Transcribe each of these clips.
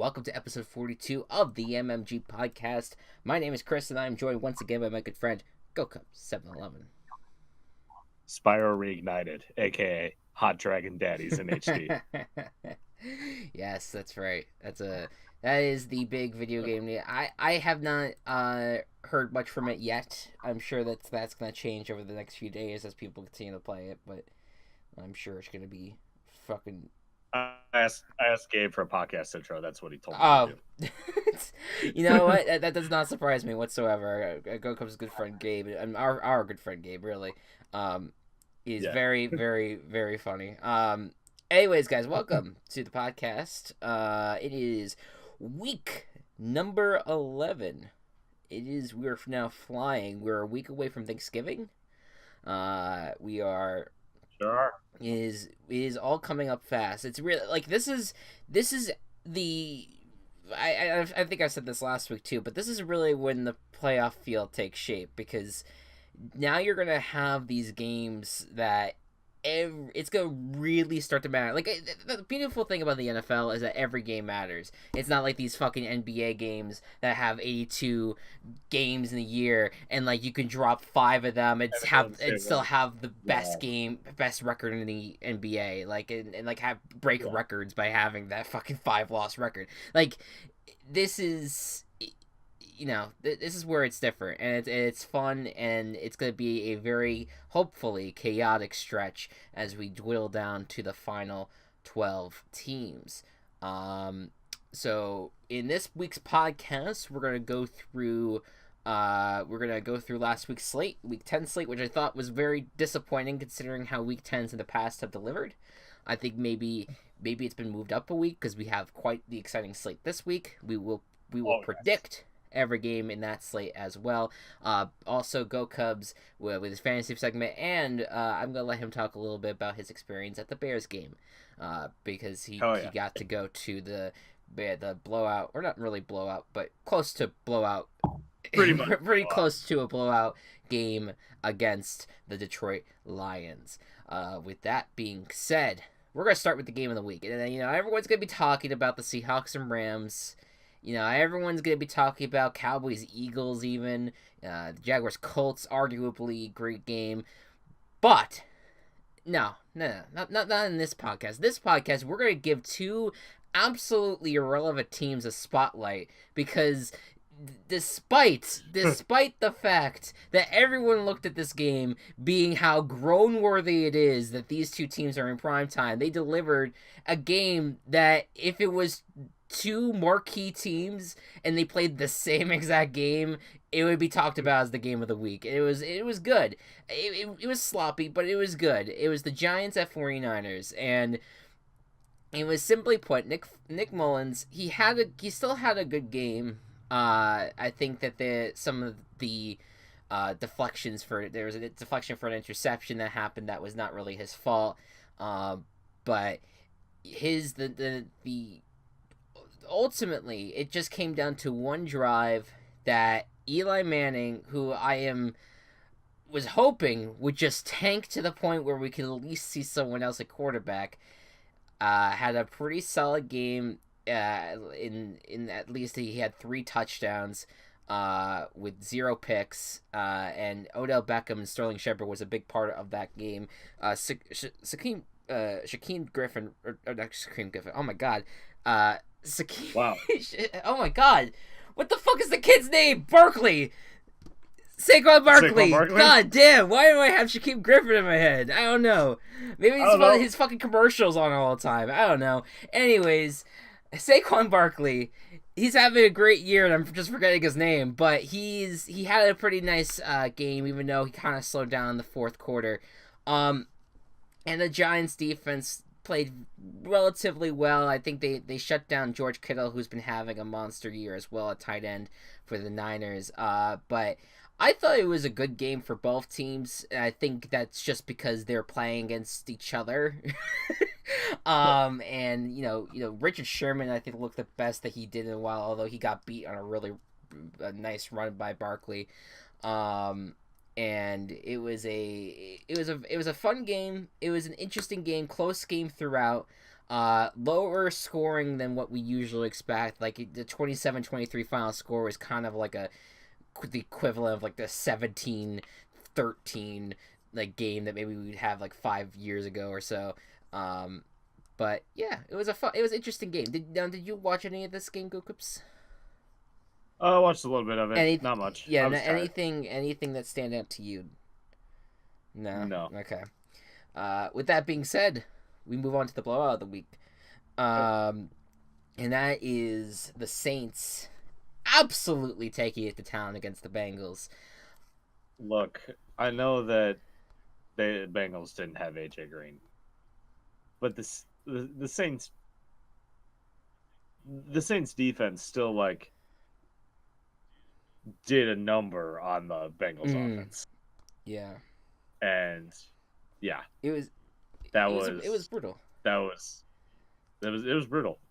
welcome to episode 42 of the MMG podcast. My name is Chris, and I'm joined once again by my good friend, Gocubs 711. Spyro Reignited, aka Hot Dragon Daddies in HD. Yes, that's right. That is the big video game news. I have not heard much from it yet. I'm sure that's going to change over the next few days as people continue to play it, but I'm sure it's going to be fucking... I asked Gabe for a podcast intro. That's what he told me to do. You know what? That does not surprise me whatsoever. Gocubs' good friend Gabe, and our good friend Gabe, really, is very, very, very funny. Anyways, guys, welcome to the podcast. It is week number 11. We're now flying. We're a week away from Thanksgiving. We are... Sure. It is all coming up fast. It's really like this is the I think I said this last week too, but this is really when the playoff field takes shape, because now you're gonna have these games that it's gonna really start to matter. Like, the beautiful thing about the NFL is that every game matters. It's not like these fucking NBA games that have 82 games in a year, and like you can drop 5 of them and still have the best record in the NBA. Like, and like break records by having that fucking 5-loss record. Like, this is... this is where it's different, and it's fun, and it's going to be a very, hopefully, chaotic stretch as we dwindle down to the final 12 teams. So in this week's podcast, we're going to go through last week's slate, week 10 slate, which I thought was very disappointing considering how week 10s in the past have delivered. I think maybe it's been moved up a week because we have quite the exciting slate this week. We will predict every game in that slate as well. Also, Gocubs with his fantasy segment, and I'm gonna let him talk a little bit about his experience at the Bears game, because he got to go to the blowout, or not really blowout, but close to blowout, pretty close to a blowout game against the Detroit Lions. With that being said, we're gonna start with the game of the week, and everyone's gonna be talking about the Seahawks and Rams. Everyone's going to be talking about Cowboys, Eagles even. The Jaguars, Colts, arguably great game. But, no, not in this podcast. This podcast, we're going to give 2 absolutely irrelevant teams a spotlight, because despite the fact that everyone looked at this game being how groan-worthy it is that these 2 teams are in prime time, they delivered a game that, if it was 2 marquee teams and they played the same exact game, it would be talked about as the game of the week. It was good. It was sloppy, but it was good. It was the Giants at 49ers, and it was, simply put, Nick Mullins. He still had a good game. I think that some of the deflections there was a deflection for an interception that happened that was not really his fault. But ultimately, it just came down to one drive that Eli Manning, who was hoping would just tank to the point where we could at least see someone else at quarterback, had a pretty solid game. In at least he had 3 touchdowns, with 0 picks, and Odell Beckham and Sterling Shepard was a big part of that game. Shaquem Griffin, or not Shaquem Griffin. Oh my God. Wow. Oh my God. What the fuck is the kid's name? Barkley. Saquon Barkley. God damn. Why do I have Shaquem Griffin in my head? I don't know. Maybe it's his fucking commercials on all the time. I don't know. Anyways, Saquon Barkley, he's having a great year, and I'm just forgetting his name, but he had a pretty nice game, even though he kind of slowed down in the fourth quarter. And the Giants defense played relatively well. I think they shut down George Kittle, who's been having a monster year as well at tight end for the Niners. But I thought it was a good game for both teams. I think that's just because they're playing against each other. And Richard Sherman, I think, looked the best that he did in a while, although he got beat on a nice run by Barkley. And it was a fun game. It was an interesting game, close game throughout. Lower scoring than what we usually expect. Like the 27-23 final score was kind of like the equivalent of like the 17-13 like game that maybe we'd have like 5 years ago or so. But yeah, it was an interesting game. Did you watch any of this game, Gocubs? I watched a little bit of it, Any not much. yeah, I was tired. anything that stand out to you? No. No. Okay. With that being said, we move on to the blowout of the week. And that is the Saints absolutely taking it to town against the Bengals. Look, I know that the Bengals didn't have AJ Green, but the Saints defense still like did a number on the Bengals offense. Yeah. And yeah, it was brutal. It was brutal.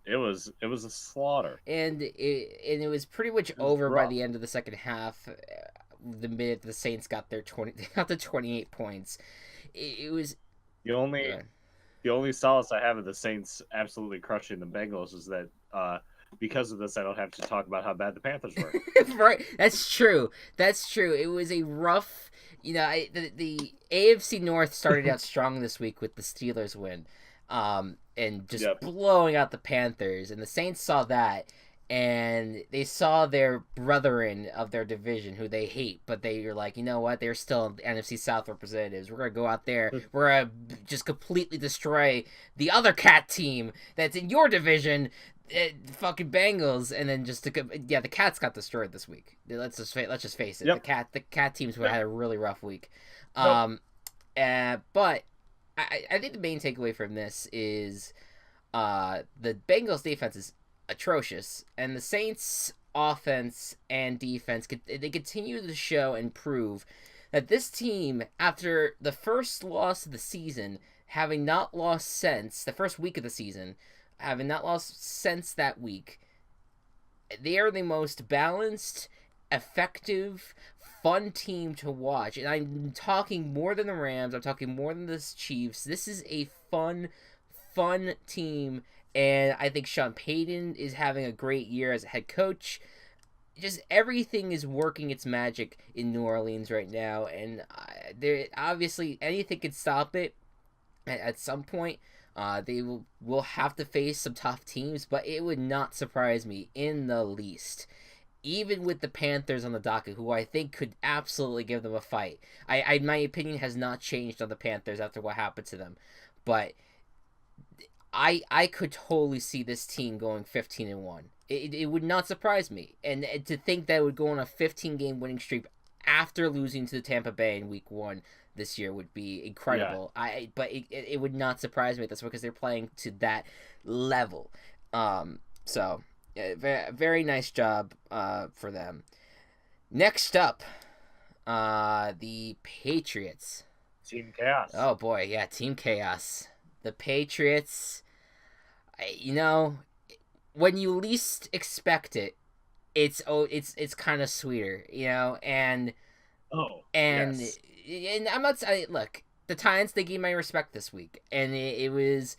It was a slaughter. And it was pretty much over by the end of the second half. The minute the Saints got their 28 points, it was the only solace I have of the Saints absolutely crushing the Bengals is that because of this, I don't have to talk about how bad the Panthers were. Right, that's true. It was a rough, the AFC North started out strong this week with the Steelers win, and just blowing out the Panthers, and the Saints saw that, and they saw their brethren of their division who they hate, but they were like, you know what, they're still NFC South representatives. We're gonna go out there, we're gonna just completely destroy the other cat team that's in your division. Fucking Bengals, and then the Cats got destroyed this week. Let's just face it. The cat teams had a really rough week. But I think the main takeaway from this is the Bengals defense is atrocious, and the Saints offense and defense they continue to show and prove that this team, after the first loss of the season, having not lost since the first week of the season, having not lost since that week, they are the most balanced, effective, fun team to watch. And I'm talking more than the Rams. I'm talking more than the Chiefs. This is a fun team. And I think Sean Payton is having a great year as a head coach. Just everything is working its magic in New Orleans right now. And there obviously anything can stop it at some point. They will have to face some tough teams, but it would not surprise me in the least. Even with the Panthers on the docket, who I think could absolutely give them a fight. My opinion has not changed on the Panthers after what happened to them, but I could totally see this team going 15-1. It would not surprise me, and to think that it would go on a 15-game winning streak after losing to the Tampa Bay in Week 1 this year would be incredible. Yeah. But it would not surprise me at this because they're playing to that level. So very, very nice job for them. Next up, the Patriots. Team Chaos. Oh boy, yeah, Team Chaos. The Patriots. When you least expect it, it's kind of sweeter, and yes. And I'm not saying, look, the Titans, they gave my respect this week, and it was,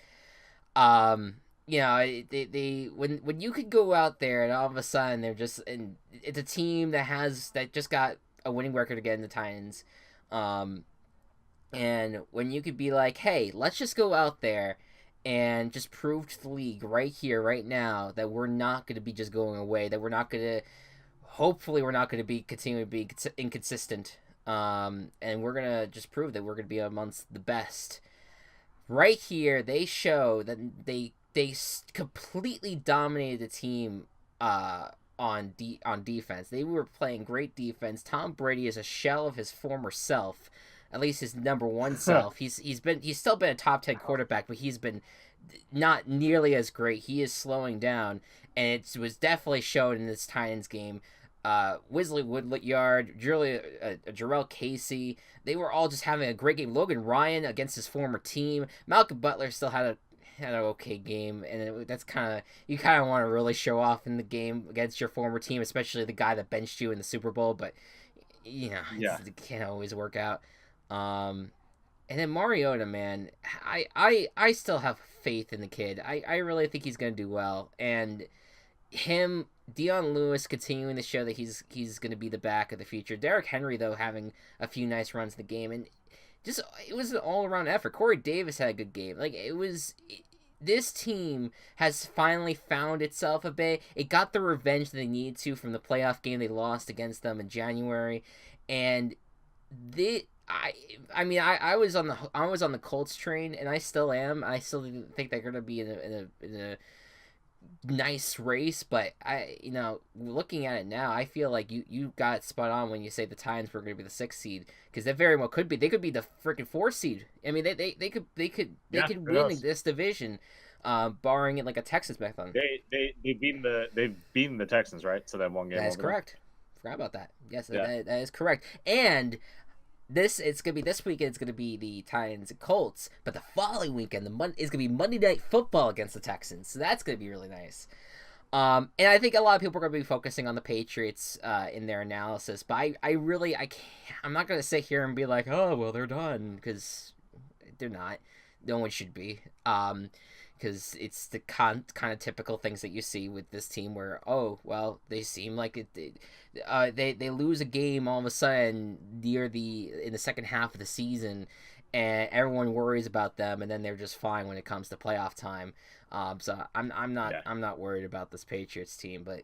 they when you could go out there and all of a sudden and it's a team that just got a winning record again, the Titans, and when you could be like, hey, let's just go out there and just prove to the league right here, right now, that we're not going to be just going away, that we're not going to, hopefully we're not going to be continuing to be inconsistent. And we're going to just prove that we're going to be amongst the best. Right here, they show that they completely dominated the team on defense. They were playing great defense. Tom Brady is a shell of his former self, at least his number one self. He's still been a top 10 quarterback, but he's been not nearly as great. He is slowing down, and it was definitely shown in this Titans game. Wesley Woodyard, Jarrell Casey, they were all just having a great game. Logan Ryan against his former team. Malcolm Butler still had an okay game, and that's you kind of want to really show off in the game against your former team, especially the guy that benched you in the Super Bowl. But it can't always work out. And then Mariota, man, I still have faith in the kid. I really think he's going to do well. And Dion Lewis continuing to show that he's going to be the back of the future. Derrick Henry, though, having a few nice runs in the game. And just, it was an all-around effort. Corey Davis had a good game. Like, this team has finally found itself a bit. It got the revenge that they needed to from the playoff game they lost against them in January. And I was on the Colts train, and I still am. I still think they're going to be in a nice race, but looking at it now, I feel like you got spot on when you say the Titans were going to be the 6th seed, because they very well could be. They could be the freaking 4th seed. I mean, they could win this division, barring it like a Texans back then. They've beaten the Texans, right? So that one game. That is correct. Forgot about that. Yes, that is correct. And it's gonna be this weekend. It's gonna be the Titans and Colts, but the following weekend, is gonna be Monday Night Football against the Texans. So that's gonna be really nice. And I think a lot of people are gonna be focusing on the Patriots in their analysis, but I can't. I'm not gonna sit here and be like, oh well, they're done, because they're not. No one should be. Because it's the kind of typical things that you see with this team where, oh, well, they seem like they lose a game all of a sudden in the second half of the season, and everyone worries about them, and then they're just fine when it comes to playoff time. So I'm not worried about this Patriots team, but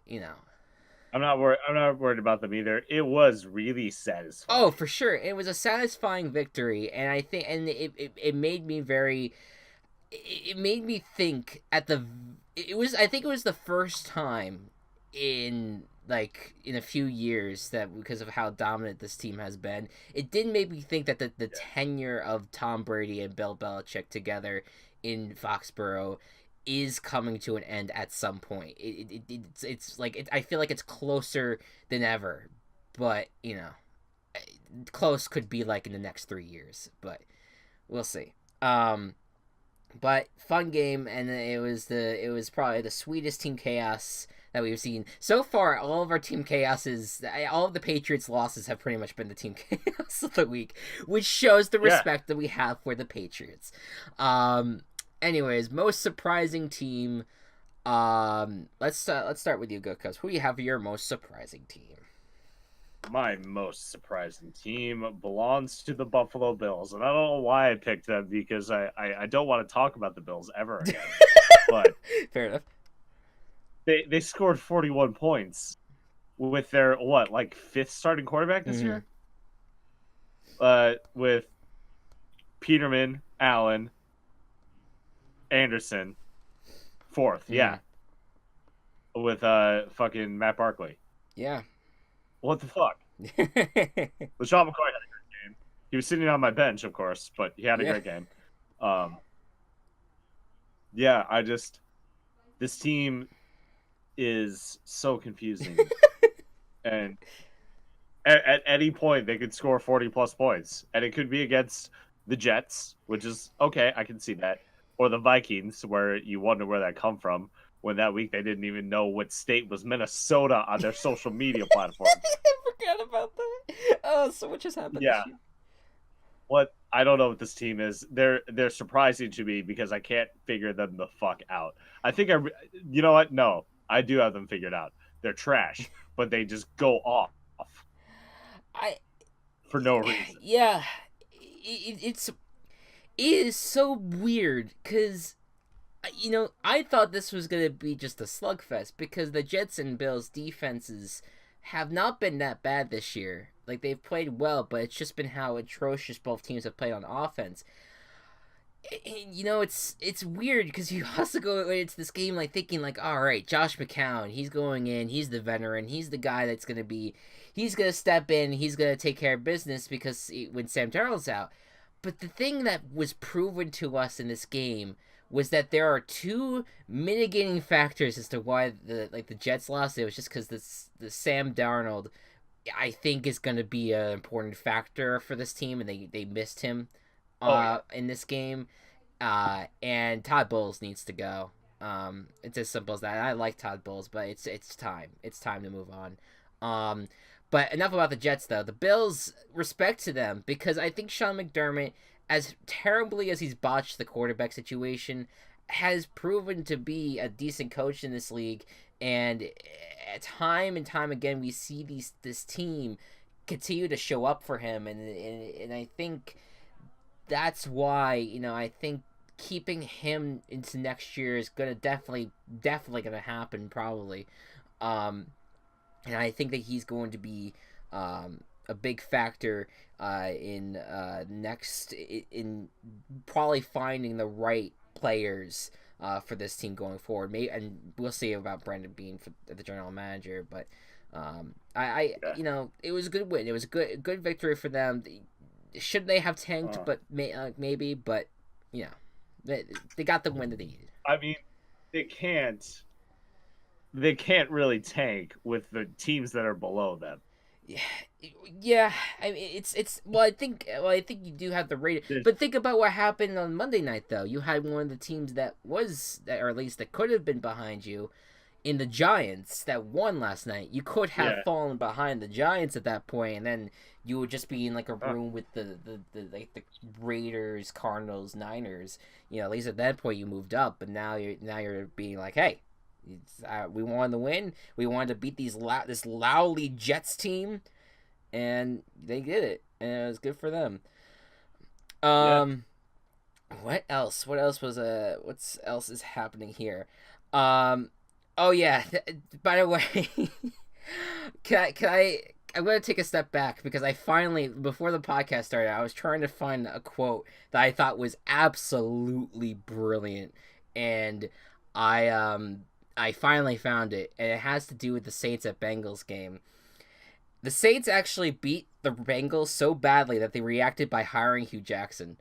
I'm not worried about them either. It was really satisfying. Oh, for sure, it was a satisfying victory, and I think, and it made me very. It made me think I think it was the first time in a few years that, because of how dominant this team has been, it did make me think that the tenure of Tom Brady and Bill Belichick together in Foxborough is coming to an end at some point. It's like I feel like it's closer than ever, but close could be like in the next 3 years, but we'll see. But fun game, and it was probably the sweetest team chaos that we've seen so far. All of our team chaoses, all of the Patriots losses have pretty much been the team chaos of the week, which shows the respect that we have for the Patriots. Anyways, most surprising team. Let's start with you, Gocubs. Who do you have for your most surprising team? My most surprising team belongs to the Buffalo Bills, and I don't know why I picked them, because I don't want to talk about the Bills ever again. But fair enough. They scored 41 points with their 5th starting quarterback this year. With Peterman, Allen, Anderson, 4th, with fucking Matt Barkley. Yeah. What the fuck? LaShawn McCoy had a great game. He was sitting on my bench, of course, but he had a great game. This team is so confusing. And at any point, they could score 40-plus points. And it could be against the Jets, which is, okay, I can see that. Or the Vikings, where you wonder where that come from, when that week they didn't even know what state was Minnesota on their social media platform. I forgot about that. Oh, so much has happened. Yeah. I don't know what this team is. They're surprising to me because I can't figure them the fuck out. I think you know what? No, I do have them figured out. They're trash, but they just go off. For no reason. Yeah. It is so weird because, I thought this was going to be just a slugfest because the Jets and Bills defenses have not been that bad this year. Like, they've played well, but it's just been how atrocious both teams have played on offense. It's weird because you also go into this game thinking all right, Josh McCown, he's going in, he's the veteran, he's the guy that's going to step in, he's going to take care of business because when Sam Darnold's out. But the thing that was proven to us in this game was that there are two mitigating factors as to why the Jets lost. It was just because the Sam Darnold, I think, is going to be an important factor for this team, and they missed him in this game. And Todd Bowles needs to go. It's as simple as that. I like Todd Bowles, but it's time. It's time to move on. But enough about the Jets, though. The Bills, respect to them, because I think Sean McDermott, as terribly as he's botched the quarterback situation, has proven to be a decent coach in this league, and time and time again we see this team continue to show up for him, and I think that's why I think keeping him into next year is gonna definitely gonna happen probably, um, and I think that he's going to be a big factor in probably finding the right players for this team going forward. Maybe, and we'll see about Brandon Bean for the general manager, but it was a good win. It was a good victory for them. Should they have tanked? But maybe, but they got the win that they needed. I mean, they can't. They can't really tank with the teams that are below them. Yeah. I mean, it's well. I think you do have the rating, but think about what happened on Monday night. Though you had one of the teams or at least that could have been behind you, in the Giants that won last night. You could have fallen behind the Giants at that point, and then you would just be in like a room with the Raiders, Cardinals, Niners. At least at that point you moved up, but now you're being like, hey. We wanted to win. We wanted to beat this Lowly Jets team, and they did it, and it was good for them. What else? What else is happening here? Oh yeah. By the way, can I? I'm gonna take a step back because I finally, before the podcast started, I was trying to find a quote that I thought was absolutely brilliant, and I finally found it, and it has to do with the Saints at Bengals game. The Saints actually beat the Bengals so badly that they reacted by hiring Hugh Jackson.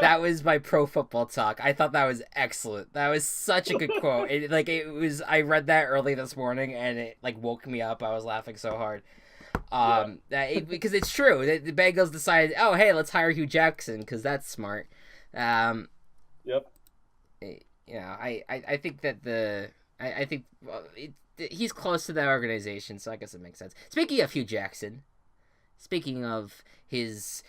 That was my Pro Football Talk. I thought that was excellent. That was such a good quote. I read that early this morning, and it woke me up. I was laughing so hard. Because it's true. The Bengals decided, oh hey, let's hire Hugh Jackson because that's smart. Yep. I think that he's close to that organization, so I guess it makes sense. Speaking of Hugh Jackson, speaking of his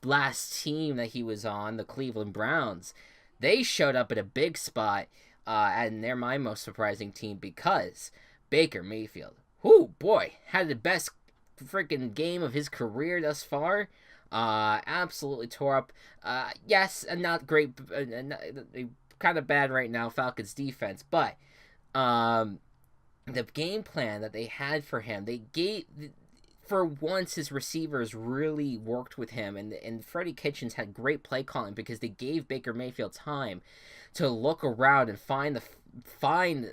last team that he was on, the Cleveland Browns, they showed up at a big spot, and they're my most surprising team because Baker Mayfield, had the best freaking game of his career thus far. Absolutely tore up. Yes, and not great. Kind of bad right now, Falcons defense, but the game plan that they had for him, for once his receivers really worked with him, and Freddie Kitchens had great play calling because they gave Baker Mayfield time to look around and find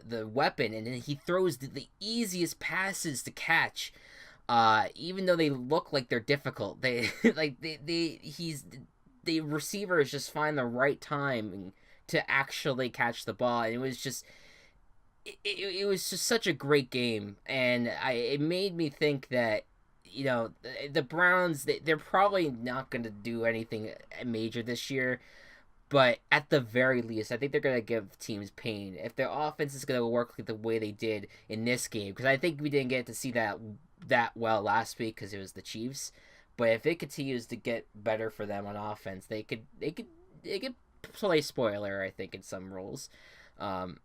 the weapon, and then he throws the easiest passes to catch, even though they look like they're difficult. The receivers just find the right time to actually catch the ball, and it was just such a great game, and it made me think that the Browns, they're probably not going to do anything major this year, but at the very least, I think they're going to give teams pain if their offense is going to work the way they did in this game, because I think we didn't get to see that well last week because it was the Chiefs, but if it continues to get better for them on offense, they could play spoiler, I think, in some roles. The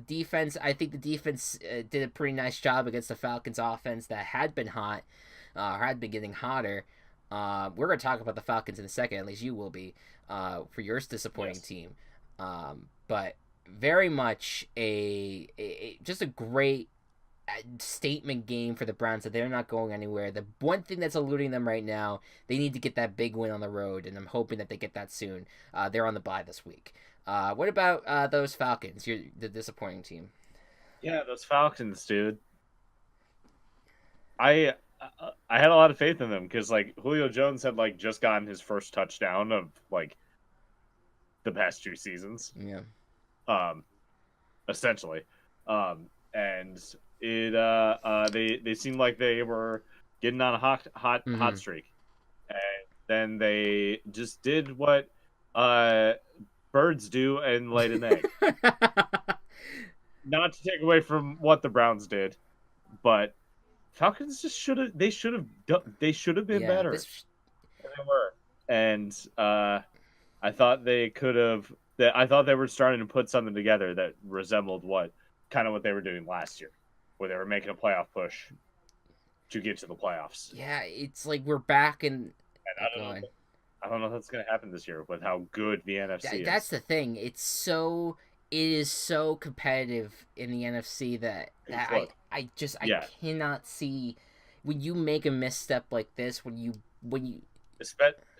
defense, I think the defense did a pretty nice job against the Falcons offense that had been hot, had been getting hotter. We're going to talk about the Falcons in a second, at least you will be, for your disappointing team. But very much just a great statement game for the Browns that they're not going anywhere. The one thing that's eluding them right now, they need to get that big win on the road, and I'm hoping that they get that soon. They're on the bye this week. What about those Falcons? You're the disappointing team. Yeah, those Falcons, dude. I had a lot of faith in them because Julio Jones had just gotten his first touchdown of the past 2 seasons. Yeah. Essentially. And it they seemed like they were getting on a hot streak, and then they just did what birds do and laid an egg. Not to take away from what the Browns did, but Falcons just should have been better. And they were, and I thought they could have. That I thought they were starting to put something together that resembled what they were doing last year, where they were making a playoff push to get to the playoffs. Yeah, it's like we're back in. And Oh, go on. I don't know if that's going to happen this year with how good the NFC That's is. the thing. It is so competitive in the NFC that I Yeah, cannot see when you make a misstep like this when you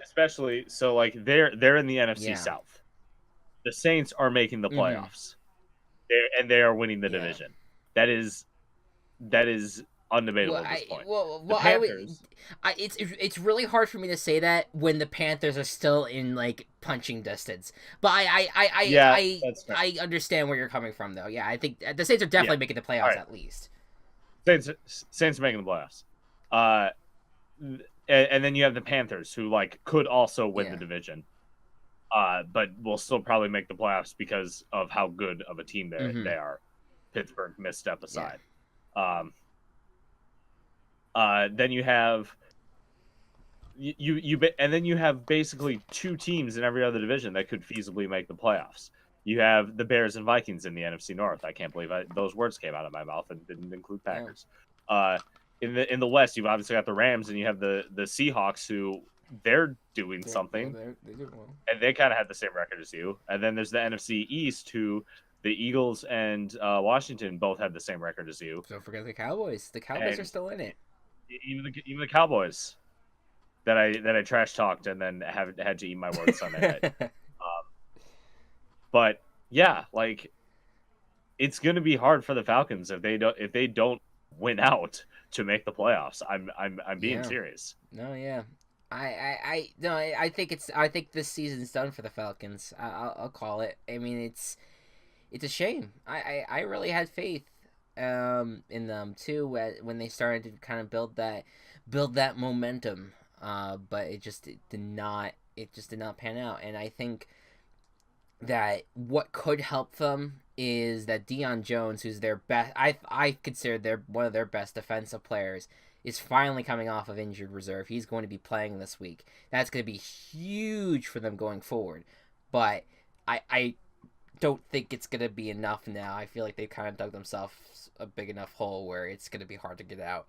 especially so like they're in the NFC yeah. South. The Saints are making the Mm-hmm. playoffs. They are winning the Yeah. division. That is Well, undebatable at this point. The I would. Panthers, It's really hard for me to say that when the Panthers are still in like punching distance. But yeah, that's fair. I understand where you're coming from though. Yeah, I think the Saints are Yeah, definitely making the all playoffs right. at least. Saints are making the playoffs. Uh, and then you have the Panthers, who like could also win the Yeah. division, but will still probably make the playoffs because of how good of a team Mm-hmm. they are. Pittsburgh misstep Yeah. aside. Um, then you have and then you have basically two teams in every other division that could feasibly make the playoffs. You have the Bears and Vikings in the NFC North. I can't believe those words came out of my mouth and didn't include Yeah. Packers. In the West, you've obviously got the Rams and you have the Seahawks, who they're doing something, They do well. and they kind of had the same record as you. And then there's the NFC East, who the Eagles and Washington both had the same record as you. Don't forget the Cowboys. The Cowboys are And still in it. even the Cowboys that I trash talked and then had to eat my words Sunday night. But yeah, like it's going to be hard for the Falcons if they don't win out to make the playoffs. I'm being Yeah. serious. No, yeah. No, I think I think this season's done for the Falcons. I'll call it. I mean, it's a shame. I really had faith in them too when they started to kind of build that momentum. But it just did not pan out. And I think that what could help them is that Deion Jones, who's their best, I consider their one of their best defensive players, is finally coming off of injured reserve. He's going to be playing this week. That's going to be huge for them going forward. But I don't think it's going to be enough now. I feel like they've kind of dug themselves a big enough hole where it's going to be hard to get out.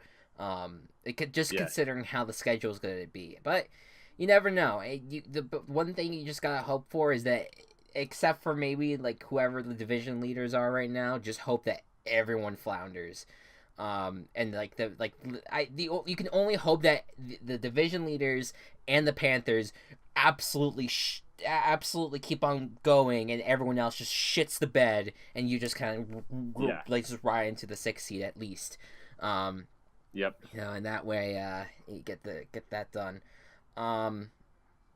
It could just considering how the schedule is going to be. But you never know. The one thing you just got to hope for is that, except for maybe like whoever the division leaders are right now, just hope that everyone flounders. And like you can only hope that the division leaders and the Panthers absolutely keep on going, and everyone else just shits the bed, and you just kind of like just ride into the 6th seed at least. Yep. You know, and that way you get that done.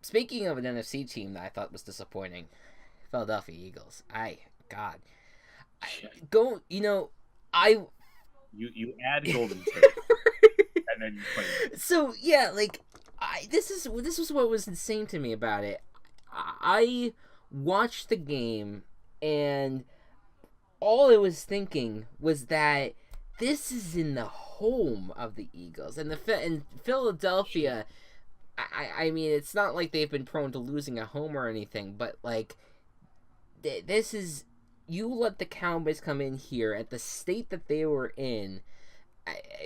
Speaking of an NFC team that I thought was disappointing, Philadelphia Eagles. You add Golden Tate and then you play it. So yeah, like this was what was insane to me about it. I watched the game and all I was thinking was that this is in the home of the Eagles and in Philadelphia. I mean, it's not like they've been prone to losing at home or anything, but like this is, you let the Cowboys come in here at the state that they were in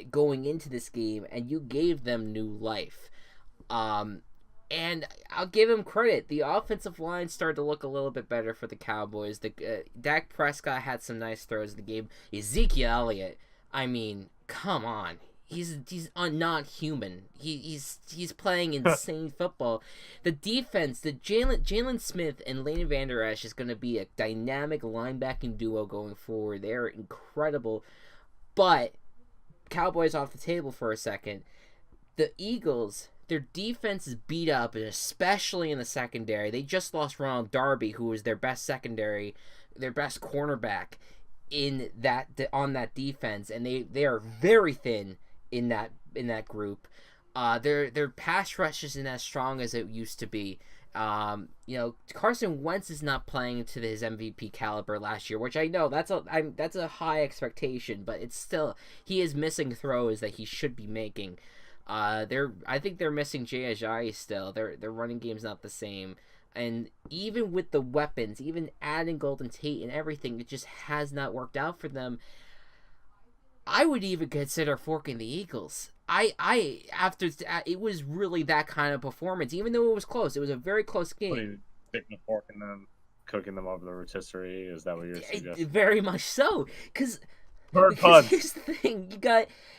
going into this game, and you gave them new life. And I'll give him credit. The offensive line started to look a little bit better for the Cowboys. Dak Prescott had some nice throws in the game. Ezekiel Elliott, I mean, come on. He's not human. He's playing insane football. The defense, the Jalen Smith and Leighton Vander Esch is going to be a dynamic linebacking duo going forward. They're incredible. But Cowboys off the table for a second. The Eagles, their defense is beat up, and especially in the secondary. They just lost Ronald Darby, who was their best secondary, their best cornerback on that defense, and they are very thin in that group. Their pass rush isn't as strong as it used to be. Carson Wentz is not playing to his MVP caliber last year, which I know that's a high expectation, but it's still, he is missing throws that he should be making. I think they're missing Jay Ajayi still. Their running game's not the same. And even with the weapons, even adding Golden Tate and everything, it just has not worked out for them. I would even consider forking the Eagles. After it was really that kind of performance, even though it was close. It was a very close game. Sticking a fork in them, cooking them over the rotisserie. Is that what you're suggesting? Very much so, because here's the thing: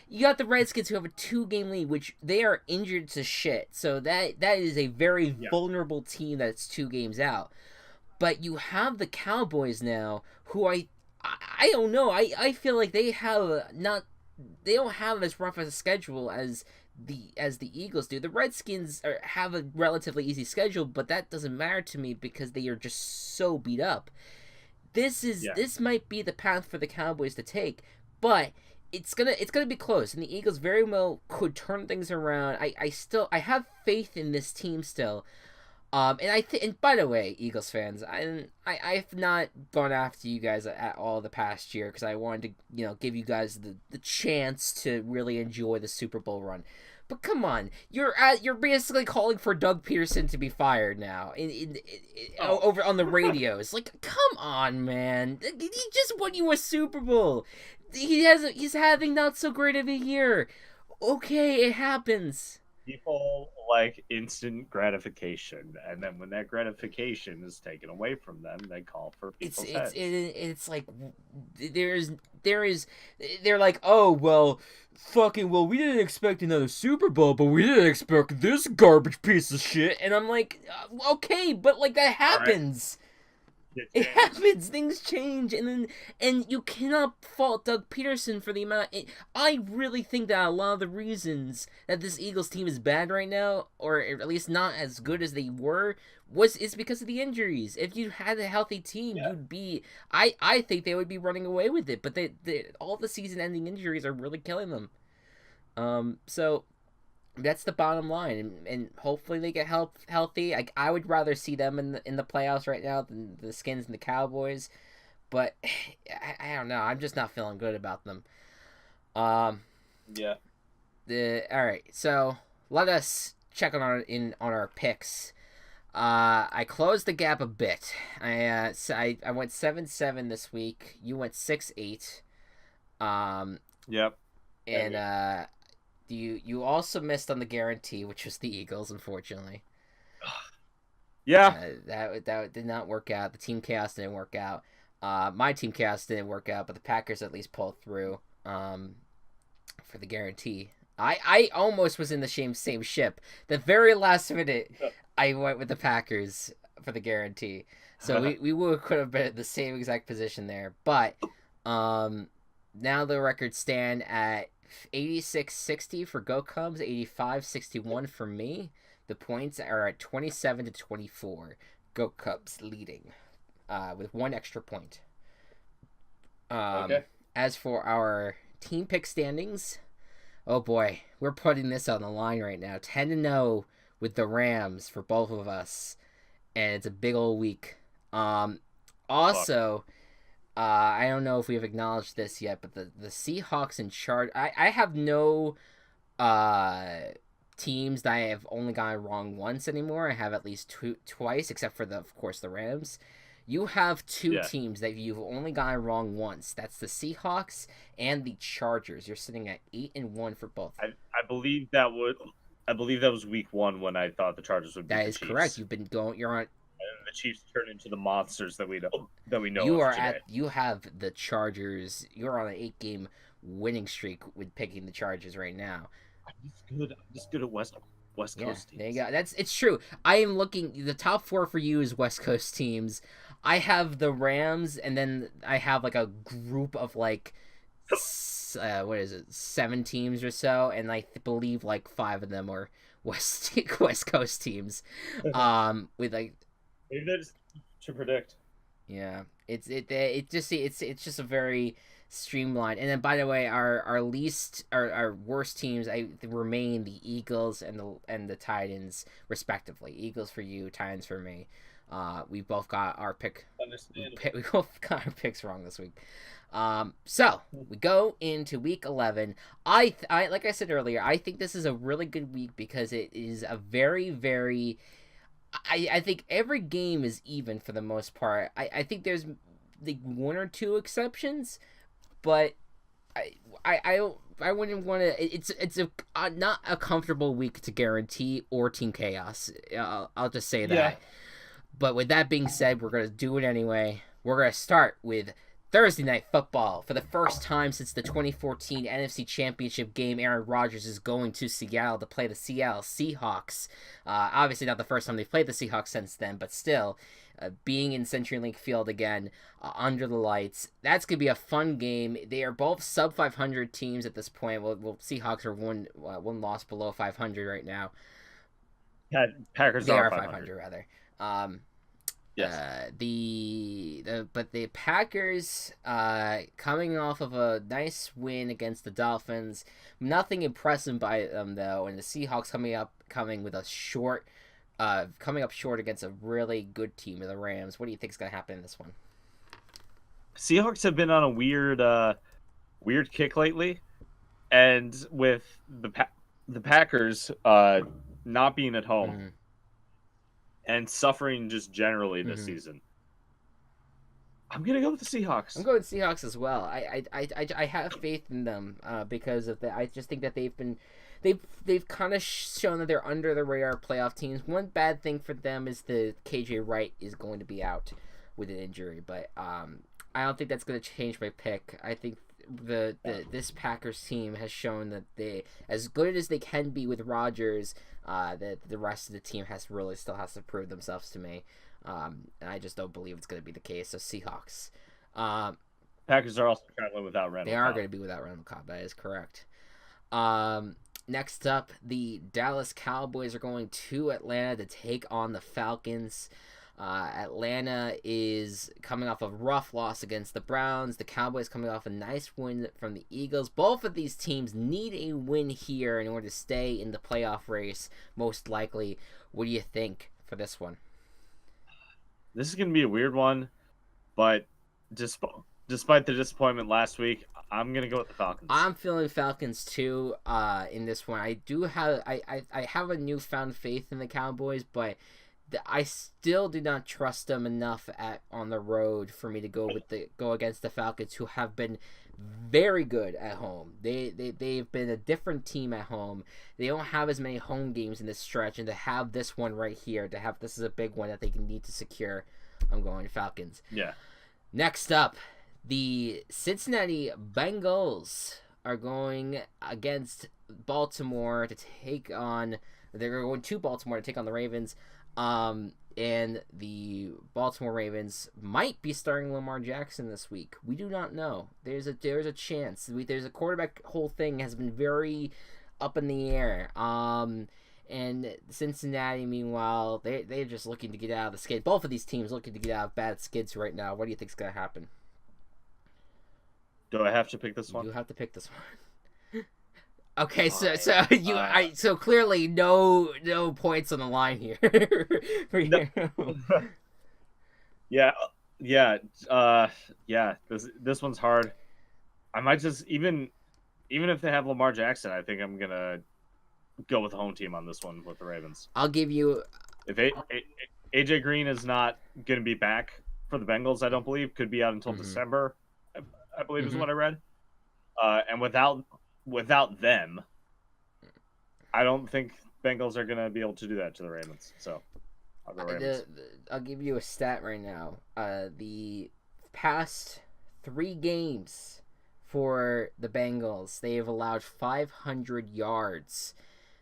you got the Redskins who have a 2-game lead, which they are injured to shit. So that is a very vulnerable team that's 2 games out. But you have the Cowboys now, who I don't know. I feel like they don't have as rough a schedule as the Eagles do. The Redskins have a relatively easy schedule, but that doesn't matter to me because they are just so beat up. This might be the path for the Cowboys to take, but it's gonna be close, and the Eagles very well could turn things around. I have faith in this team still. And by the way, Eagles fans, I've not gone after you guys at all the past year because I wanted to give you guys the chance to really enjoy the Super Bowl run. But come on, you're basically calling for Doug Peterson to be fired now over on the radios. Like, come on, man, he just won you a Super Bowl. He's having not so great of a year. Okay, it happens. People like instant gratification, and then when that gratification is taken away from them, they call for people's heads. It's like they're like, oh well, we didn't expect another Super Bowl, but we didn't expect this garbage piece of shit. And I'm like, okay, but like that happens. It happens. Things change, and you cannot fault Doug Peterson for the amount. I really think that a lot of the reasons that this Eagles team is bad right now, or at least not as good as they were, is because of the injuries. If you had a healthy team, you'd be. I think they would be running away with it, but all the season-ending injuries are really killing them. So. That's the bottom line, and hopefully they get healthy. I would rather see them in the playoffs right now than the Skins and the Cowboys, but I don't know. I'm just not feeling good about them. Yeah. All right. So let us check on our picks. I closed the gap a bit. I went 7-7 this week. You went 6-8. Yep. And You also missed on the guarantee, which was the Eagles, unfortunately. Yeah. That did not work out. The Team Chaos didn't work out. My Team Chaos didn't work out, but the Packers at least pulled through for the guarantee. I almost was in the same ship. The very last minute, I went with the Packers for the guarantee. So we could have been in the same exact position there. But now the records stand at 86-60 for Gocubs, 85-61 for me. The points are at 27-24. Gocubs leading with 1 extra point. Okay. As for our team pick standings, oh boy, we're putting this on the line right now. 10-0 with the Rams for both of us, and it's a big old week. Also. I don't know if we've acknowledged this yet, but the Seahawks and Chargers. I have no teams that I have only gotten wrong once anymore. I have at least twice, except for of course the Rams. You have 2 teams that you've only gotten wrong once. That's the Seahawks and the Chargers. You're sitting at 8-1 for both. I believe that was week 1 when I thought the Chargers would beat the Chiefs. That is correct. You're on. And the Chiefs turn into the monsters that we know. You have the Chargers. You're on an 8-game winning streak with picking the Chargers right now. I'm just good at West Coast teams. There you go. It's true. I am looking. The top 4 for you is West Coast teams. I have the Rams, and then I have like a group of like 7 teams or so, and I believe like 5 of them are West Coast teams. With like. Maybe that's to predict. Yeah, it's just a very streamlined. And then by the way, our worst teams remain the Eagles and the Titans respectively. Eagles for you, Titans for me. We both got our pick. We both got our picks wrong this week. So we go into week 11. I like I said earlier, I think this is a really good week because it is a very, very I think every game is even for the most part. I think there's like one or two exceptions, but I I wouldn't want to. It's a not a comfortable week to guarantee or team chaos. I'll just say Yeah. that. But with that being said, we're gonna do it anyway. We're gonna start with Thursday Night Football. For the first time since the 2014 NFC Championship game, Aaron Rodgers is going to Seattle to play the Seattle Seahawks. Obviously, not the first time they've played the Seahawks since then, but still, being in CenturyLink Field again, under the lights, that's going to be a fun game. They are both sub 500 teams at this point. Well Seahawks are one loss below 500 right now. Packers They are are 500. 500 rather. Yes. But the Packers coming off of a nice win against the Dolphins, nothing impressive by them though, and the Seahawks coming with a short, coming up short against a really good team of the Rams. What do you think is going to happen in this one? Seahawks have been on a weird kick lately, and with the Packers not being at home. Mm-hmm. And suffering just generally this season. I'm gonna go with the Seahawks. I'm going with Seahawks as well. I have faith in them because of that. I just think that they've kind of shown that they're under the radar playoff teams. One bad thing for them is the KJ Wright is going to be out with an injury, but I don't think that's going to change my pick. I think this Packers team has shown that they, as good as they can be with Rodgers, that the rest of the team still has to prove themselves to me. And I just don't believe it's going to be the case. So Seahawks. Packers are also traveling without Randall. They are going to be without Randall Cobb. That is correct. Next up, the Dallas Cowboys are going to Atlanta to take on the Falcons. Atlanta is coming off a rough loss against the Browns. The Cowboys coming off a nice win from the Eagles. Both of these teams need a win here in order to stay in the playoff race, most likely. What do you think for this one? This is going to be a weird one, but despite the disappointment last week, I'm going to go with the Falcons. I'm feeling Falcons too in this one. I have a newfound faith in the Cowboys, but I still do not trust them enough on the road for me to go against the Falcons, who have been very good at home. They've been a different team at home. They don't have as many home games in this stretch, and to have this one right here, this is a big one that they need to secure. I'm going Falcons. Yeah. Next up, the Cincinnati Bengals are going against Baltimore to take on. They're going to Baltimore to take on the Ravens. And the Baltimore Ravens might be starting Lamar Jackson this week. We do not know. There's a chance. There's a quarterback. Whole thing has been very up in the air. And Cincinnati, meanwhile, they're just looking to get out of the skid. Both of these teams looking to get out of bad skids right now. What do you think's gonna happen? Do I have to pick this one? You have to pick this one. Okay, so clearly no points on the line here. For you. Yeah. This one's hard. I might just even if they have Lamar Jackson, I think I'm gonna go with the home team on this one with the Ravens. I'll give you. If AJ Green is not gonna be back for the Bengals, I don't believe, could be out until December. I believe is what I read. And without them, I don't think Bengals are going to be able to do that to the Ravens. So, I'll go Ravens. I'll give you a stat right now. The past 3 games for the Bengals, they have allowed 500 yards.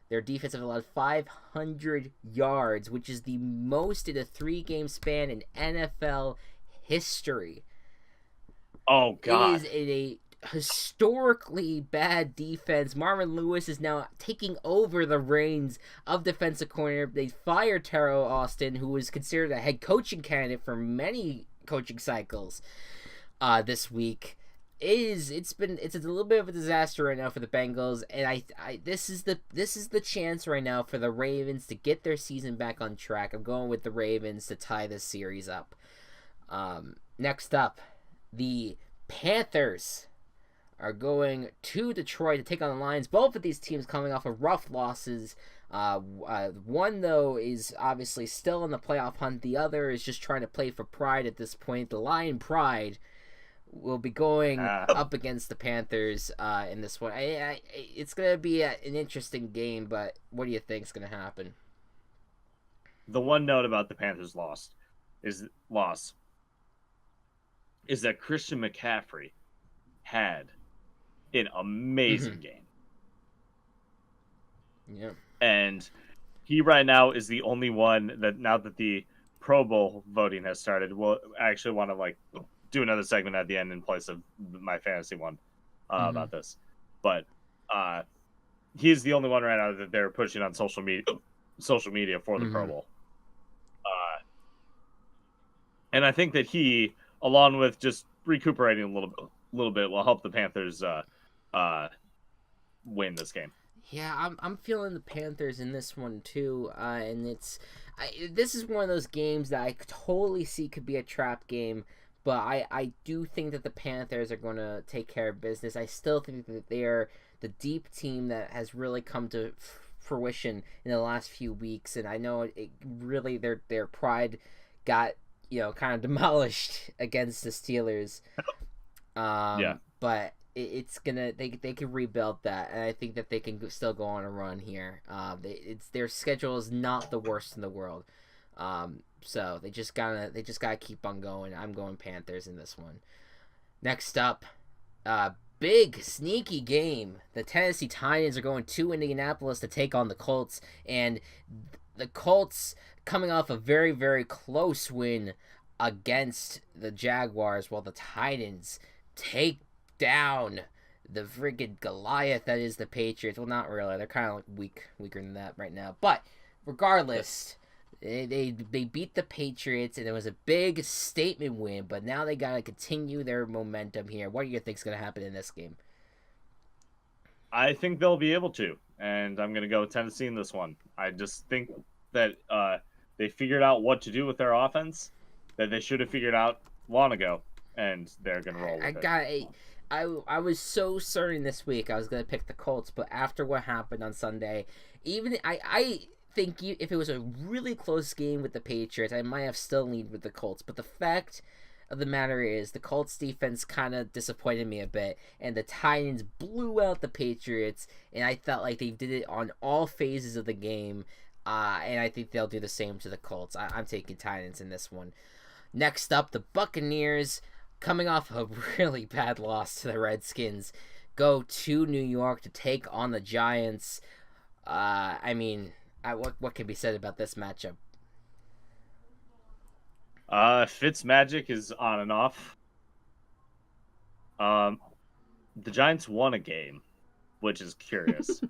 Their defense have allowed 500 yards, which is the most in a 3-game span in NFL history. Oh, God. It is a historically bad defense. Marvin Lewis is now taking over the reins of defensive coordinator. They fired Terrell Austin, who was considered a head coaching candidate for many coaching cycles this week. It's a little bit of a disaster right now for the Bengals, and this is the chance right now for the Ravens to get their season back on track. I'm going with the Ravens to tie this series up. Next up, the Panthers are going to Detroit to take on the Lions. Both of these teams coming off of rough losses. One, though, is obviously still in the playoff hunt. The other is just trying to play for pride at this point. The Lion Pride will be going up against the Panthers in this one. It's going to be an interesting game, but what do you think is going to happen? The one note about the Panthers' loss is that Christian McCaffrey had an amazing game. Yeah. And he right now is the only one that, now that the Pro Bowl voting has started, will actually want to like do another segment at the end in place of my fantasy one about this. But he's the only one right now that they're pushing on social media for the Pro Bowl. And I think that he, along with just recuperating a little bit, will help the Panthers win this game. Yeah, I'm feeling the Panthers in this one too, and this is one of those games that I totally see could be a trap game, but I do think that the Panthers are going to take care of business. I still think that they are the deep team that has really come to fruition in the last few weeks, and I know it really their pride got kind of demolished against the Steelers. But it's gonna they can rebuild that, and I think that they can still go on a run here. Their schedule is not the worst in the world, so they just gotta keep on going. I'm going Panthers in this one. Next up, big sneaky game. The Tennessee Titans are going to Indianapolis to take on the Colts, and the Colts coming off a very, very close win against the Jaguars, while the Titans take down the friggin' Goliath that is the Patriots. Well, not really. They're kind of like weaker than that right now. But regardless, they beat the Patriots, and it was a big statement win. But now they gotta continue their momentum here. What do you think's gonna happen in this game? I think they'll be able to, and I'm gonna go with Tennessee in this one. I just think that they figured out what to do with their offense that they should have figured out long ago, and they're gonna roll with it. I was so certain this week I was gonna pick the Colts, but after what happened on Sunday, even I think if it was a really close game with the Patriots, I might have still leaned with the Colts. But the fact of the matter is, the Colts defense kind of disappointed me a bit, and the Titans blew out the Patriots, and I felt like they did it on all phases of the game. And I think they'll do the same to the Colts. I'm taking Titans in this one. Next up, the Buccaneers, coming off a really bad loss to the Redskins, go to New York to take on the Giants. What can be said about this matchup? Fitz magic is on and off. The Giants won a game, which is curious.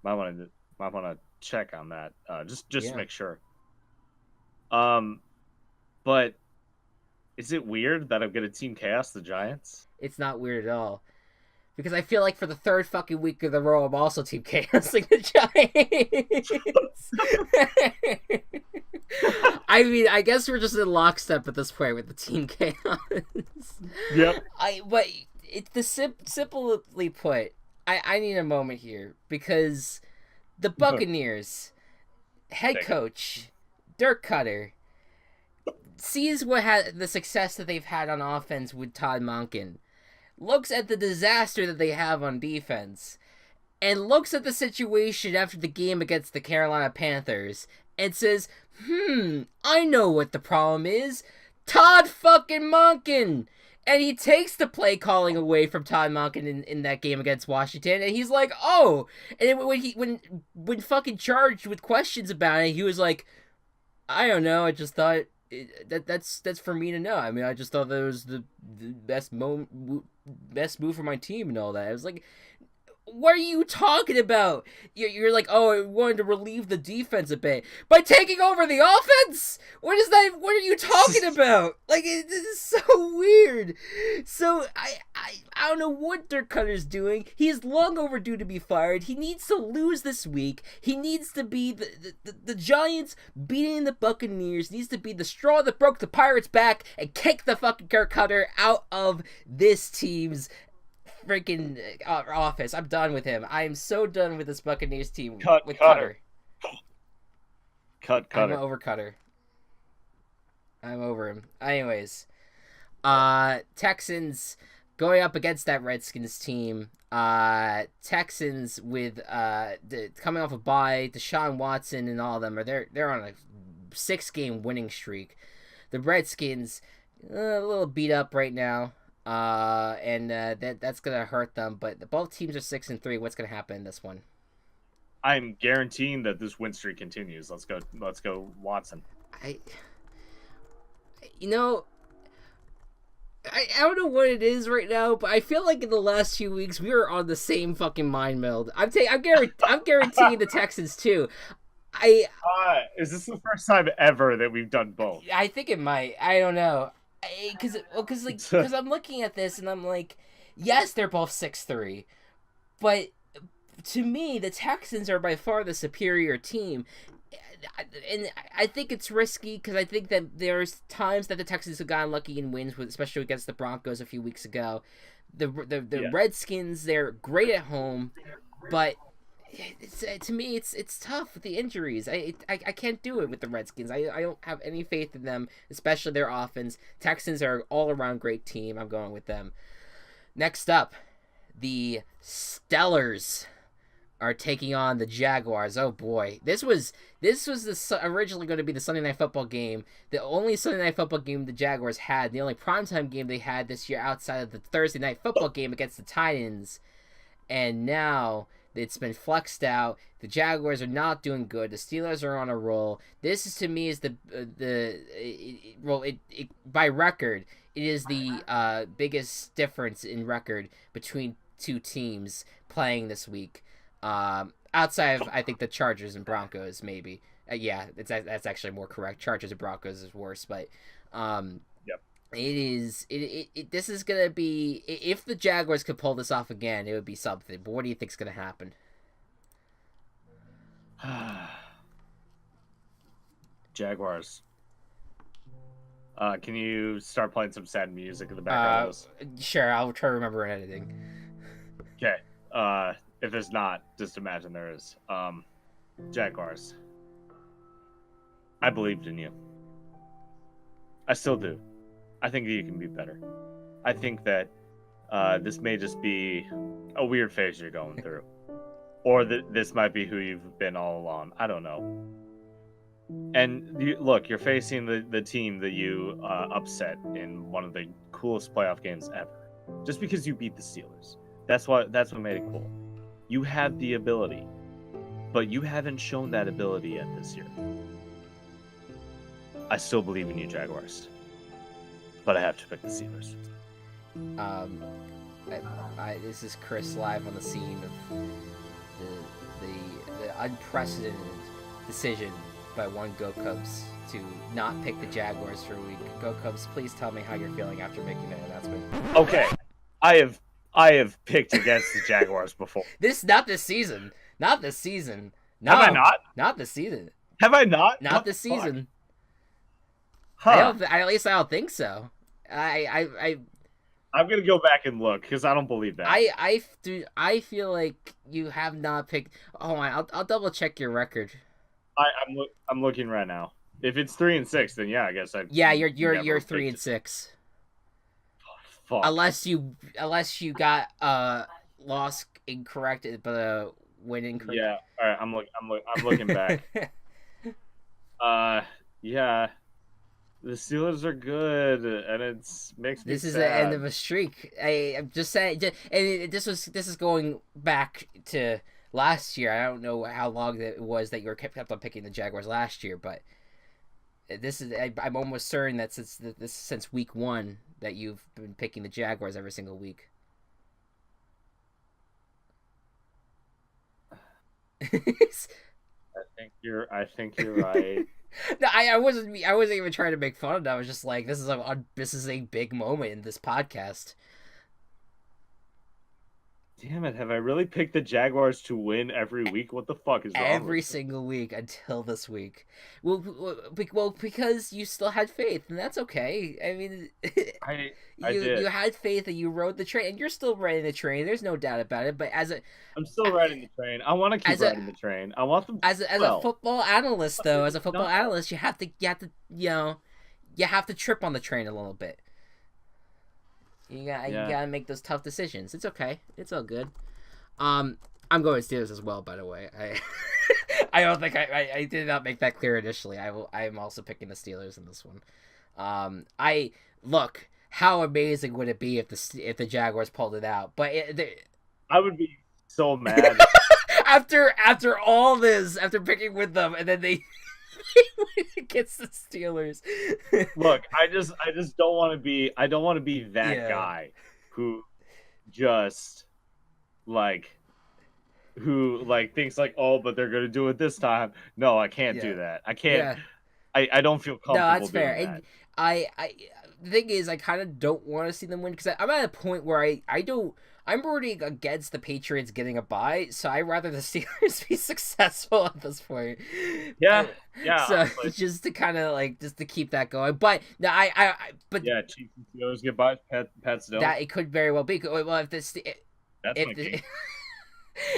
Might want to check on that. Just to make sure. But is it weird that I'm gonna team chaos the Giants? It's not weird at all. Because I feel like for the third fucking week of the row, I'm also team chaosing the Giants. I mean, I guess we're just in lockstep at this point with the team chaos. Yep. But it's simply put, I need a moment here because the Buccaneers head coach Dirk Cutter sees the success that they've had on offense with Todd Monken, looks at the disaster that they have on defense, and looks at the situation after the game against the Carolina Panthers and says, I know what the problem is. Todd fucking Monken! And he takes the play calling away from Todd Monken in that game against Washington, and he's like, oh! And then when fucking charged with questions about it, he was like, I don't know, I just thought that's for me to know. I mean, I just thought that was the best move for my team and all that. I was like, What are you talking about? You're like, oh, I wanted to relieve the defense a bit by taking over the offense. What is that? What are you talking about? Like, this is so weird. So I don't know what Dirk Cutter's doing. He is long overdue to be fired. He needs to lose this week. He needs to be the Giants beating the Buccaneers. Needs to be the straw that broke the Pirates' back and kick the fucking Dirk Cutter out of this team's freaking office. I'm done with him. I am so done with this Buccaneers team with Cutter. Cutter. I'm over Cutter. I'm over him. Anyways, Texans going up against that Redskins team. Texans with coming off a bye, Deshaun Watson and all of them they're on a 6-game winning streak. The Redskins a little beat up right now. That's gonna hurt them. But both teams are 6-3. What's gonna happen in this one? I'm guaranteeing that this win streak continues. Let's go, Watson. I don't know what it is right now, but I feel like in the last few weeks we were on the same fucking mind meld. I'm guaranteeing the Texans too. Is this the first time ever that we've done both? I think it might. I don't know. Because I'm looking at this and I'm like, yes, they're both 6-3, but to me, the Texans are by far the superior team, and I think it's risky because I think that there's times that the Texans have gotten lucky in wins, especially against the Broncos a few weeks ago. The Redskins, they're great at home, but to me, it's tough with the injuries. I can't do it with the Redskins. I don't have any faith in them, especially their offense. Texans are an all-around great team. I'm going with them. Next up, the Stellars are taking on the Jaguars. Oh boy, this was originally going to be the Sunday Night Football game, the only Sunday Night Football game the Jaguars had, the only primetime game they had this year outside of the Thursday Night Football game against the Titans, and now it's been flexed out. The Jaguars are not doing good. The Steelers are on a roll. This is, to me, is by record, it is the biggest difference in record between two teams playing this week. Outside of, I think, the Chargers and Broncos, maybe. That's actually more correct. Chargers and Broncos is worse, but this is gonna be, if the Jaguars could pull this off again, it would be something. But what do you think's gonna happen? Jaguars. Can you start playing some sad music in the background? Sure, I'll try to remember anything. Okay. If there's not, just imagine there is. Jaguars. I believed in you. I still do. I think that you can be better. I think that this may just be a weird phase you're going through. Or this might be who you've been all along. I don't know. And you're facing the team that you upset in one of the coolest playoff games ever. Just because you beat the Steelers. That's what made it cool. You have the ability. But you haven't shown that ability yet this year. I still believe in you, Jaguars. But I have to pick the Steelers. This is Chris live on the scene of the unprecedented decision by one Gocubs to not pick the Jaguars for a week. Gocubs, please tell me how you're feeling after making that announcement. Okay, I have picked against the Jaguars before. Not this season. Not this season. No, have I not? Not this season. Have I not? Not this season. Huh. At least I don't think so. I'm gonna go back and look because I don't believe that. I feel like you have not picked. Oh my! I'll double check your record. I'm looking right now. If it's 3-6, then yeah, I guess I. Yeah, you're 3-6. Oh, fuck. Unless you got loss incorrect, but win incorrect. Yeah. All right. I'm looking back. Yeah. The Steelers are good, and it makes me This is sad. the end of a streak. I'm just saying, and this is going back to last year. I don't know how long it was that you were kept on picking the Jaguars last year, but I'm almost certain that since week 1 that you've been picking the Jaguars every single week. I think you're right. No, I wasn't even trying to make fun of it. I was just like, this is a big moment in this podcast. Damn it! Have I really picked the Jaguars to win every week? What the fuck is wrong Every with me? single week until this week. Well, because you still had faith, and that's okay. I mean, I you did. had faith and you rode the train, and you're still riding the train. There's no doubt about it. But I'm still riding the train. I want to keep as a riding the train. I want them to as a well. football analyst, though, as a football No. analyst, you have to trip on the train a little bit. You Yeah. gotta make those tough decisions. It's okay. It's all good. Um, I'm going Steelers as well. By the way, I don't think I did not make that clear initially. I am also picking the Steelers in this one. I look. How amazing would it be if the Jaguars pulled it out? But I would be so mad. after all this, after picking with them, and then they win against the Steelers. Look, I just don't want to be. I don't want to be that Yeah. guy who just like who like thinks like, oh, but they're gonna do it this time. No, I can't Yeah. do that. I can't. Yeah. I don't feel No, comfortable that's fair. doing And that. I the thing is, I kind of don't want to see them win because I'm at a point where I don't. I'm rooting against the Patriots getting a bye, so I'd rather the Steelers be successful at this point. Yeah, yeah. So Honestly. just to kind of like just to keep that going, but no, but Yeah, Chiefs and Steelers get by. Pats don't. that it could very well be. Well, That's if my the, king.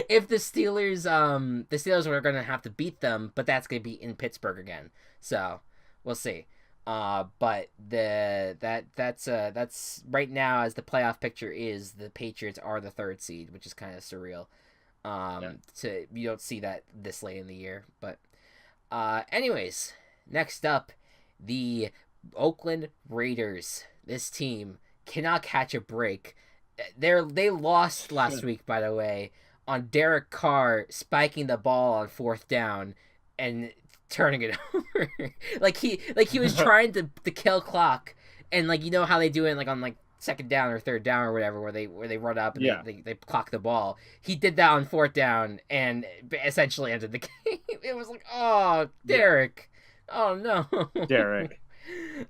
if the Steelers were going to have to beat them, but that's going to be in Pittsburgh again. So we'll see. But that's right now as the playoff picture is the Patriots are the third seed, which is kind of surreal. Yeah. To you don't see that this late in the year, but anyways, next up, the Oakland Raiders. This team cannot catch a break. They lost last week, by the way, on Derek Carr spiking the ball on fourth down and turning it over. He was trying to kill clock, and like you know how they do it like on like second down or third down or whatever where they run up and Yeah. they clock the ball. He did that on fourth down and essentially ended the game. It was like, oh, Derek. Oh no. Derek.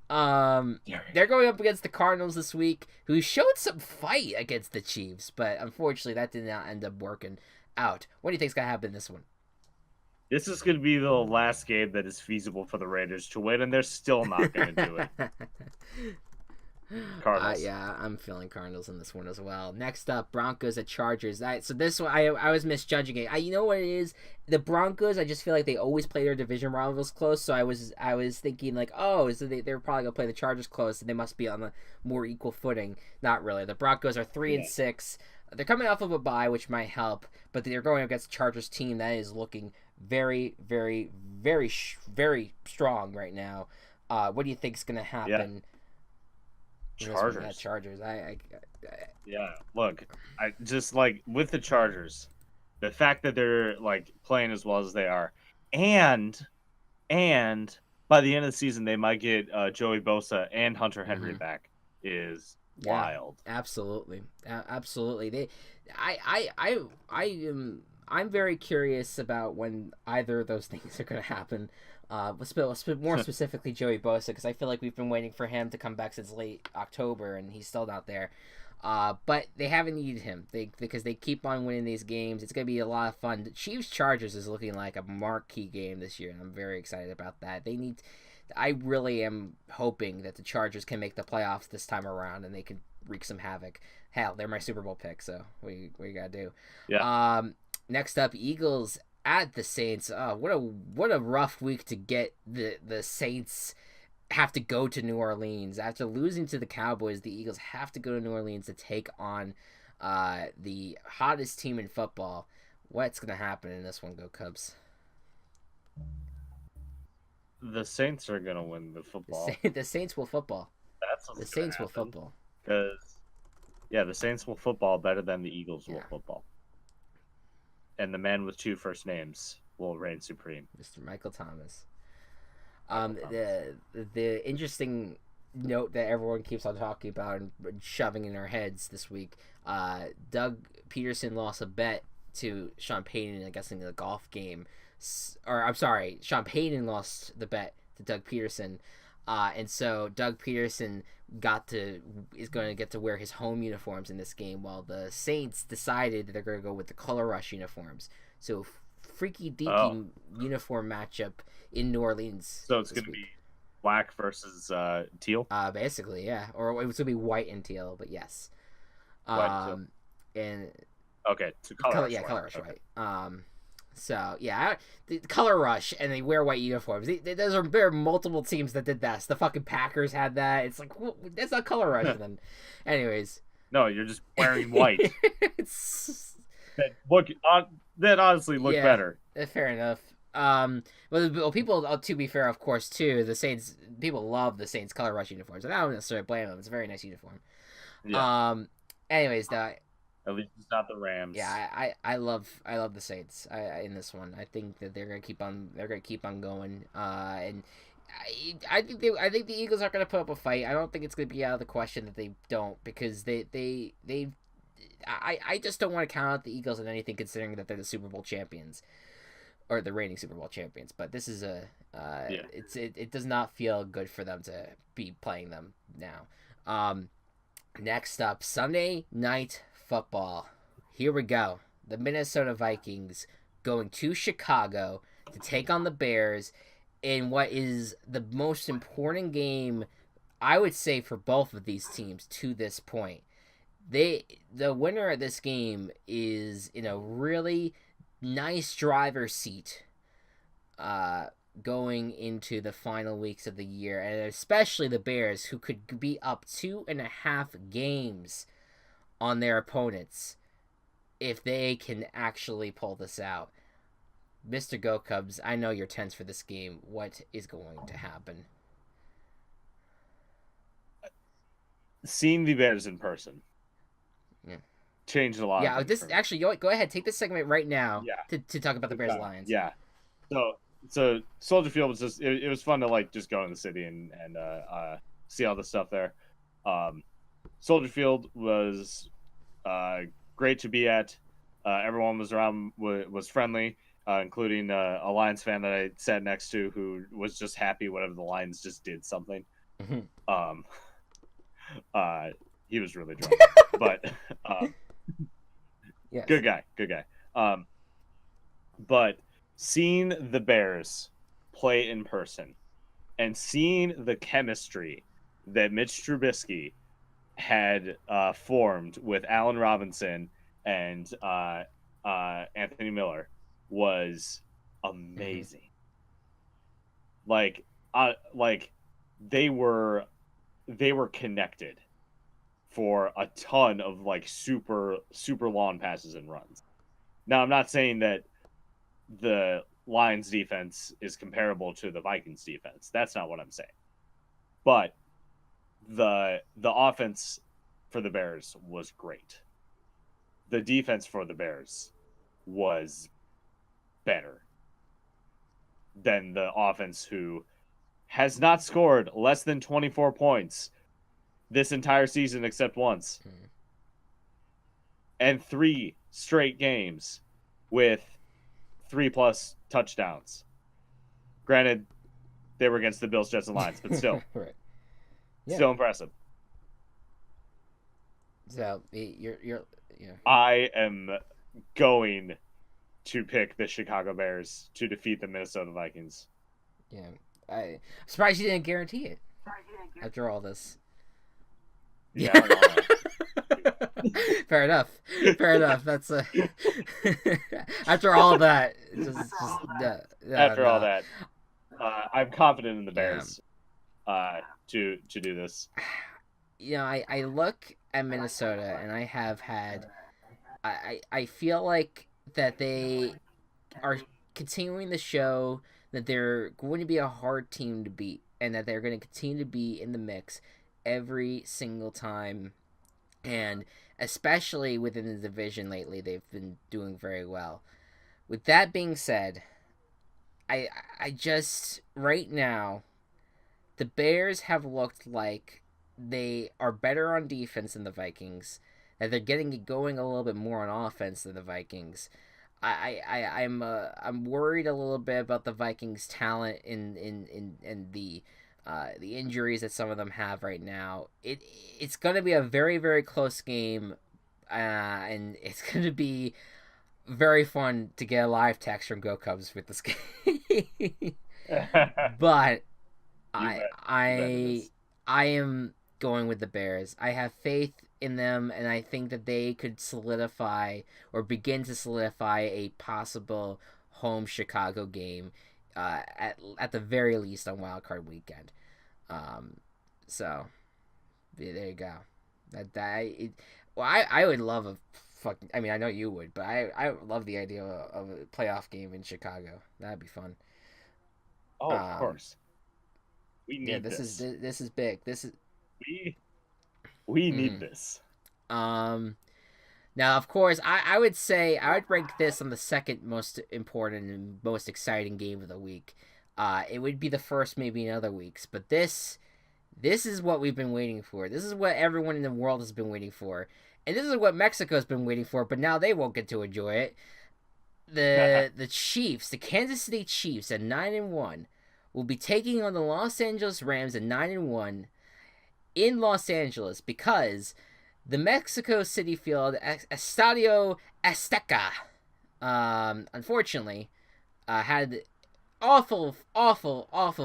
They're going up against the Cardinals this week, who showed some fight against the Chiefs, but unfortunately that did not end up working out. What do you think's gonna happen in this one? This is going to be the last game that is feasible for the Raiders to win, and they're still not going to do it. Cardinals. Yeah, I'm feeling Cardinals in this one as well. Next up, Broncos at Chargers. So this one, I was misjudging it. You know what it is? The Broncos, I just feel like they always play their division rivals close. So I was thinking like, oh, so they're probably gonna play the Chargers close, and they must be on a more equal footing. Not really. The Broncos are 3-6. They're coming off of a bye, which might help, but they're going against a Chargers team that is looking very, very, very, very strong right now. What do you think's gonna happen? Chargers. Chargers. Yeah, look, I just like with the Chargers, the fact that they're like playing as well as they are, and by the end of the season they might get Joey Bosa and Hunter Henry back is wild. Absolutely, absolutely. I'm very curious about when either of those things are going to happen. More specifically Joey Bosa, because I feel like we've been waiting for him to come back since late October, and he's still not there. But they haven't needed him because they keep on winning these games. It's going to be a lot of fun. The Chiefs Chargers is looking like a marquee game this year, and I'm very excited about that. I really am hoping that the Chargers can make the playoffs this time around, and they can wreak some havoc. Hell, they're my Super Bowl pick, so what you gotta do? Yeah. Next up, Eagles at the Saints. Oh, what a rough week to get the Saints have to go to New Orleans after losing to the Cowboys. The Eagles have to go to New Orleans to take on the hottest team in football. What's gonna happen in this one? Go Cubs! The Saints are gonna win the football. The Saints will football. That's what's The Saints will happen. football. Because the Saints will football better than the Eagles will football. And the man with two first names will reign supreme. Mr. Michael Thomas. The interesting note that everyone keeps on talking about and shoving in our heads this week. Doug Peterson lost a bet to Sean Payton, I guess, in the golf game. Or I'm sorry, Sean Payton lost the bet to Doug Peterson, and so Doug Peterson is going to get to wear his home uniforms in this game, while the Saints decided that they're going to go with the Color Rush uniforms. So freaky deaky uniform matchup in New Orleans. So it's going to be black versus teal. Basically, yeah, or it was going to be white and teal, but yes. White and teal. And okay, so color rush, Color Rush, right? So yeah, the Color Rush, and they wear white uniforms. There are multiple teams that did that. The fucking Packers had that. It's like, well, that's not Color Rush then. Anyways, no, you're just wearing white. It's that honestly look better. Fair enough. Well, people, to be fair, of course, too, the Saints, people love the Saints Color Rush uniforms, and I don't necessarily blame them. It's a very nice uniform. Yeah. Anyways, at least it's not the Rams. Yeah, I love the Saints in this one. I think that they're gonna keep on going. And I think the Eagles are gonna put up a fight. I don't think it's gonna be out of the question that they don't, because I just don't want to count out the Eagles in anything, considering that they're the Super Bowl champions, or the reigning Super Bowl champions. But this is it does not feel good for them to be playing them now. Next up, Sunday Night Football. Here we go. The Minnesota Vikings going to Chicago to take on the Bears in what is the most important game, I would say, for both of these teams to this point. The winner of this game is in a really nice driver's seat going into the final weeks of the year, and especially the Bears, who could be up 2.5 games on their opponents if they can actually pull this out. Mr. Gocubs, I know you're tense for this game. What is going to happen? Seeing the Bears in person changed a lot. Yeah, actually, go ahead, take this segment right now to talk about the Bears Lions. Yeah. So Soldier Field was just it was fun to just go in the city and see all the stuff there. Soldier Field was great to be at. Everyone was around, was friendly, including a Lions fan that I sat next to, who was just happy whenever the Lions just did something. Mm-hmm. He was really drunk, but yes. Good guy. But seeing the Bears play in person and seeing the chemistry that Mitch Trubisky had formed with Allen Robinson and Anthony Miller was amazing. They were connected for a ton of super long passes and runs. Now, I'm not saying that the Lions defense is comparable to the Vikings defense. That's not what I'm saying. But the offense for the Bears was great. The defense for the Bears was better than the offense, who has not scored less than 24 points this entire season except once. And 3 straight games with 3+ touchdowns. Granted, they were against the Bills, Jets, and Lions, but still. Right. Still impressive. So you're I am going to pick the Chicago Bears to defeat the Minnesota Vikings. Yeah, I'm surprised you didn't guarantee it after all this. Yeah. Fair enough. That's after all that. After all that, I'm confident in the Bears to do this. I look at Minnesota, and I have had. I feel like that they are continuing to show that they're going to be a hard team to beat, and that they're going to continue to be in the mix every single time. And especially within the division lately, they've been doing very well. With that being said, I just, right now, the Bears have looked like they are better on defense than the Vikings. that they're getting it going a little bit more on offense than the Vikings. I'm worried a little bit about the Vikings' talent in the injuries that some of them have right now. It's going to be a very, very close game, and it's going to be very fun to get a live text from Gocubs with this game. But You I bet. You bet it I is. I am going with the Bears. I have faith in them, and I think that they could solidify or begin to solidify a possible home Chicago game, at the very least on Wild Card Weekend. Um, so there you go. Well, I would love a fucking. I mean, I know you would, but I would love the idea of a playoff game in Chicago. That'd be fun. Oh, of Um, course. We yeah, need this. this is big. This is. We we need Mm. this. Um. Now, of course, I would say I would rank this on the second most important and most exciting game of the week. It would be the first maybe in other weeks, but this is what we've been waiting for. This is what everyone in the world has been waiting for, and this is what Mexico's been waiting for. But now they won't get to enjoy it. The Chiefs, the Kansas City Chiefs, at 9-1, will be taking on the Los Angeles Rams at 9-1 in Los Angeles because the Mexico City field, Estadio Azteca, unfortunately, had awful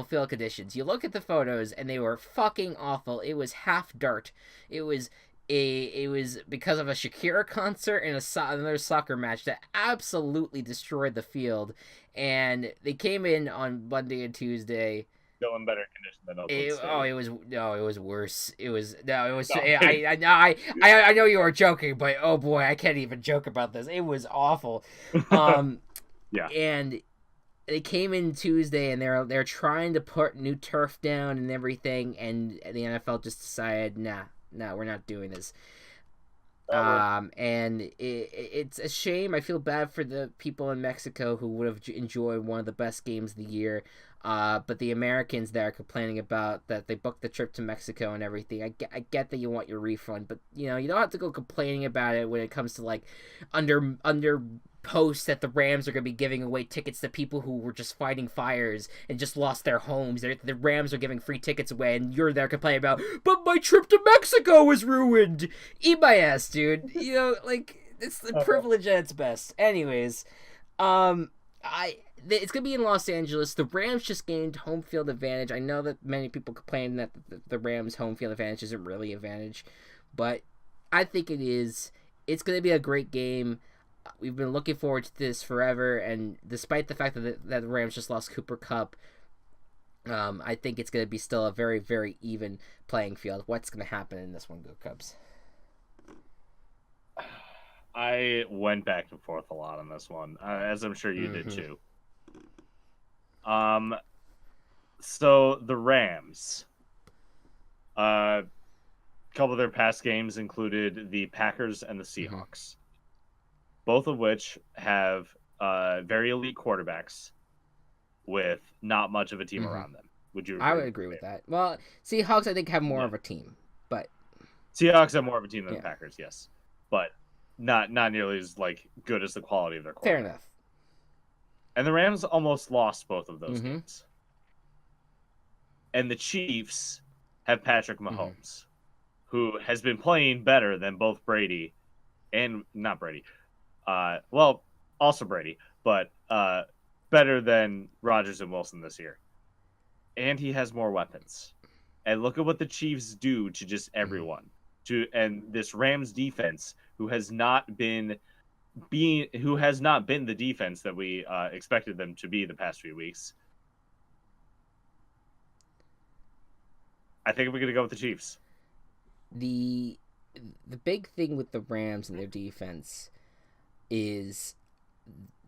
field conditions. You look at the photos and they were fucking awful. It was half dirt. It was it was because of a Shakira concert and another soccer match that absolutely destroyed the field. And they came in on Monday and Tuesday. Still in better condition than Oakland State. It was worse. It was no, it was. No, I'm kidding. I know you were joking, but oh boy, I can't even joke about this. It was awful. Yeah. And they came in Tuesday and they're trying to put new turf down and everything, and the NFL just decided, nah, we're not doing this. And it's a shame. I feel bad for the people in Mexico who would have enjoyed one of the best games of the year. But the Americans that are complaining about that they booked the trip to Mexico and everything, I get that you want your refund, but you know you don't have to go complaining about it when it comes to like under posts that the Rams are going to be giving away tickets to people who were just fighting fires and just lost their homes. The Rams are giving free tickets away, and you're there complaining about, but my trip to Mexico was ruined. Eat my ass, dude. You know, like it's the privilege at its best. Anyways, it's gonna be in Los Angeles. The Rams just gained home field advantage. I know that many people complain that the Rams' home field advantage isn't really advantage, but I think it is. It's gonna be a great game. We've been looking forward to this forever, and despite the fact that the Rams just lost Cooper Kupp, I think it's gonna be still a very, very even playing field. What's gonna happen in this one, Gocubs? I went back and forth a lot on this one, as I'm sure you did too. So the Rams, a couple of their past games included the Packers and the Seahawks, both of which have very elite quarterbacks with not much of a team around them. Would you agree? I would agree with that. Well, Seahawks, I think, have more of a team, but Seahawks have more of a team than the Packers, yes, but not nearly as like good as the quality of their quarterback. Fair enough. And the Rams almost lost both of those games. And the Chiefs have Patrick Mahomes, who has been playing better than both Brady and not Brady. Well, also Brady, but better than Rodgers and Wilson this year. And he has more weapons. And look at what the Chiefs do to just everyone. And this Rams defense, who has not been the defense that we expected them to be the past few weeks. I think we're going to go with the Chiefs. The big thing with the Rams and their defense is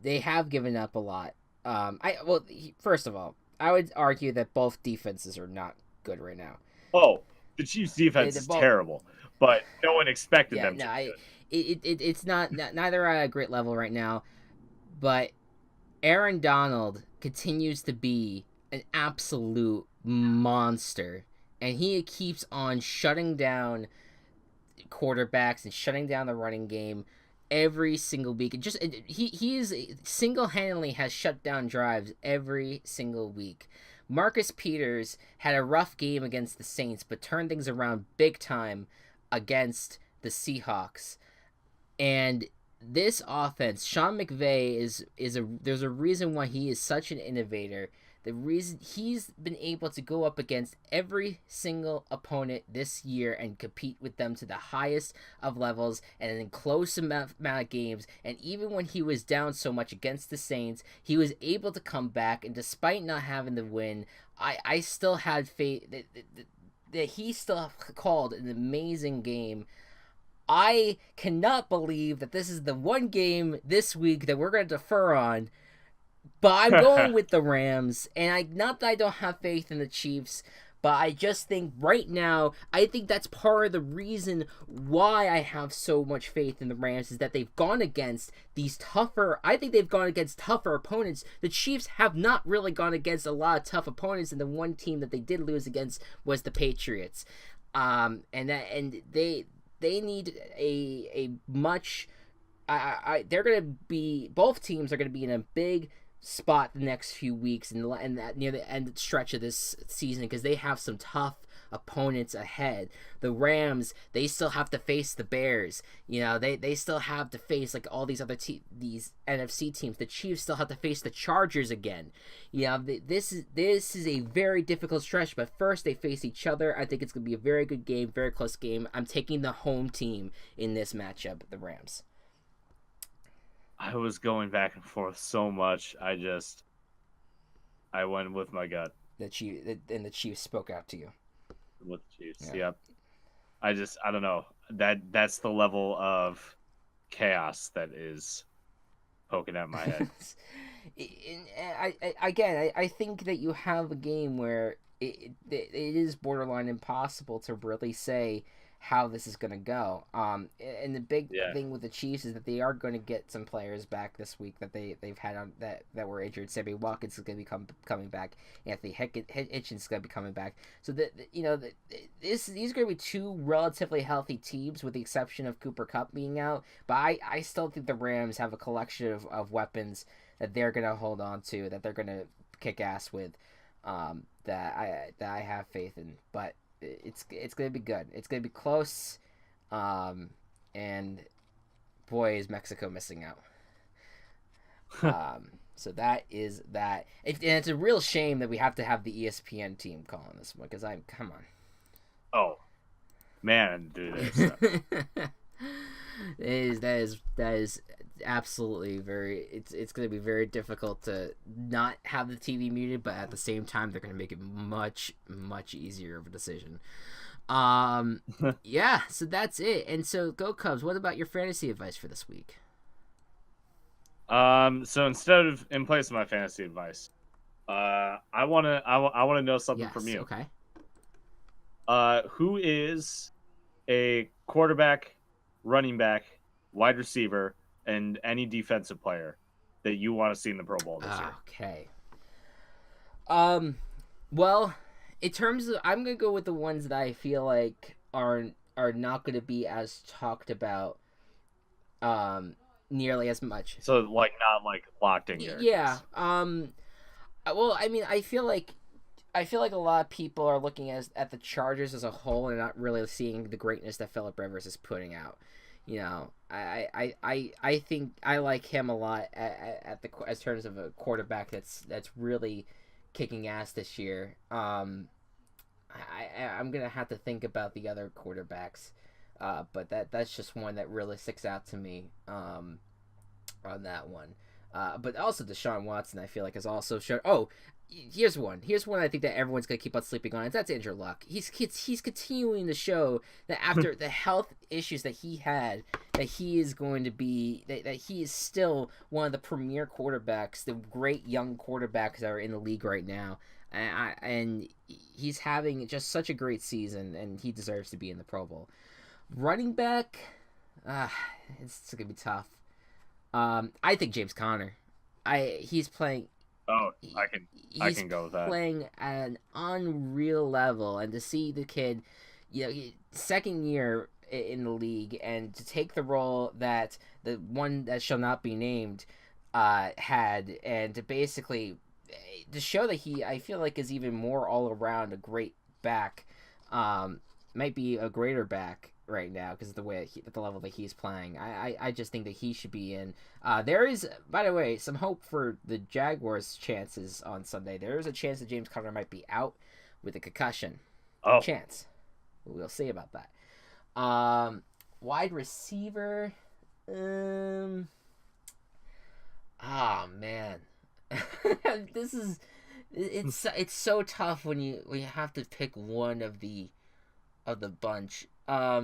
they have given up a lot. First of all, I would argue that both defenses are not good right now. Oh, the Chiefs' defense is terrible, but no one expected them to be good. It's not neither at a great level right now, but Aaron Donald continues to be an absolute monster, and he keeps on shutting down quarterbacks and shutting down the running game every single week. He is single-handedly has shut down drives every single week. Marcus Peters had a rough game against the Saints, but turned things around big time against the Seahawks. And this offense, Sean McVay there's a reason why he is such an innovator. The reason he's been able to go up against every single opponent this year and compete with them to the highest of levels and in close amount of games. And even when he was down so much against the Saints, he was able to come back. And despite not having the win, I still had faith that he still called an amazing game. I cannot believe that this is the one game this week that we're going to defer on. But I'm going with the Rams, and not that I don't have faith in the Chiefs, but I just think right now, I think that's part of the reason why I have so much faith in the Rams is that they've gone against they've gone against tougher opponents. The Chiefs have not really gone against a lot of tough opponents, and the one team that they did lose against was the Patriots. And they need a much. They're going to be, both teams are going to be in a big spot the next few weeks and that near the end stretch of this season because they have some tough opponents ahead. The Rams, they still have to face the Bears. They still have to face like all these other these NFC teams. The Chiefs still have to face the Chargers again. This is a very difficult stretch, but first they face each other. I think it's going to be a very good game, very close game. I'm taking the home team in this matchup, the Rams. I was going back and forth so much. I went with my gut. The Chiefs spoke out to you. With the Chiefs, yeah. Yep. I don't know. That's the level of chaos that is poking at my head. I think that you have a game where it is borderline impossible to really say how this is going to go. And the big thing with the Chiefs is that they are going to get some players back this week that they've had on that were injured. Sammy Watkins is going to be coming back. Anthony Hitchens is going to be coming back. So these are going to be two relatively healthy teams with the exception of Cooper Kupp being out. But I still think the Rams have a collection of weapons that they're going to hold on to, that they're going to kick ass with, that I have faith in. But it's going to be good. It's going to be close. And boy, is Mexico missing out. So that is that. And it's a real shame that we have to have the ESPN team calling this one because come on. Oh, man, dude. That is absolutely very. It's going to be very difficult to not have the TV muted, but at the same time, they're going to make it much easier of a decision. Yeah. So that's it. And so, go Cubs. What about your fantasy advice for this week? So instead of in place of my fantasy advice, I wanna know something from you. Okay. Who is a quarterback, running back, wide receiver, and any defensive player that you want to see in the Pro Bowl this year? Okay. Well, in terms of, I'm gonna go with the ones that I feel like are not going to be as talked about, nearly as much. So like not like locked in characters. Yeah. Well, I mean, I feel like a lot of people are looking at the Chargers as a whole and not really seeing the greatness that Phillip Rivers is putting out. I think I like him a lot as terms of a quarterback that's really kicking ass this year. I'm gonna have to think about the other quarterbacks, but that's just one that really sticks out to me on that one. But also Deshaun Watson, I feel like, has also shown. Oh, here's one I think that everyone's gonna keep on sleeping on. That's Andrew Luck. He's continuing to show that after the health issues that he had, that he is going to be that he is still one of the premier quarterbacks, the great young quarterbacks that are in the league right now. And he's having just such a great season, and he deserves to be in the Pro Bowl. Running back, it's gonna be tough. I think James Conner. He's playing. Oh, I can go with that. He's playing at an unreal level, and to see the kid, second year in the league, and to take the role that the one that shall not be named had, and to basically to show that I feel like is even more all around a great back, might be a greater back right now because of the way at the level that he's playing. I just think that he should be in. There is, by the way, some hope for the Jaguars' chances on Sunday. There is a chance that James Conner might be out with a concussion. Oh, Chance. We'll see about that. Wide receiver. Man, this is it's so tough when you have to pick one of the bunch. I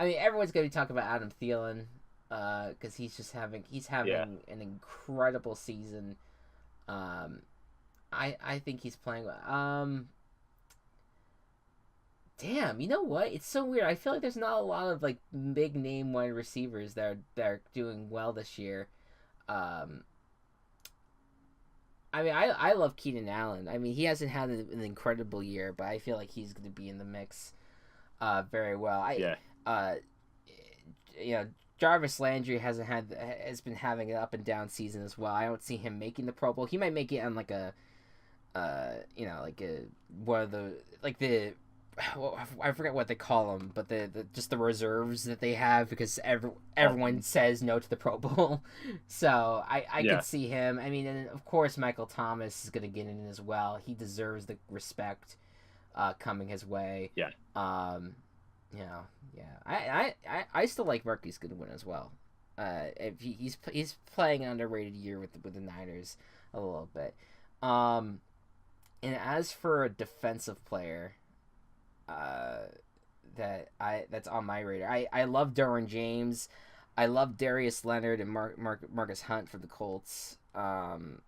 mean, everyone's gonna be talking about Adam Thielen, because he's having an incredible season. I think he's playing well. Damn, you know what? It's so weird. I feel like there's not a lot of like big name wide receivers that are doing well this year. I mean, I love Keenan Allen. I mean, he hasn't had an incredible year, but I feel like he's going to be in the mix very well. Jarvis Landry has been having an up and down season as well. I don't see him making the Pro Bowl. He might make it on like a one of the like the I forget what they call them, but the just the reserves that they have because everyone says no to the Pro Bowl. So I could see him. I mean, and of course Michael Thomas is going to get in as well. He deserves the respect coming his way. Yeah. I still like Marquise Goodwin as well. If he's playing an underrated year with the Niners a little bit. And as for a defensive player, that's on my radar. I love Derwin James. I love Darius Leonard and Marcus Hunt for the Colts. Those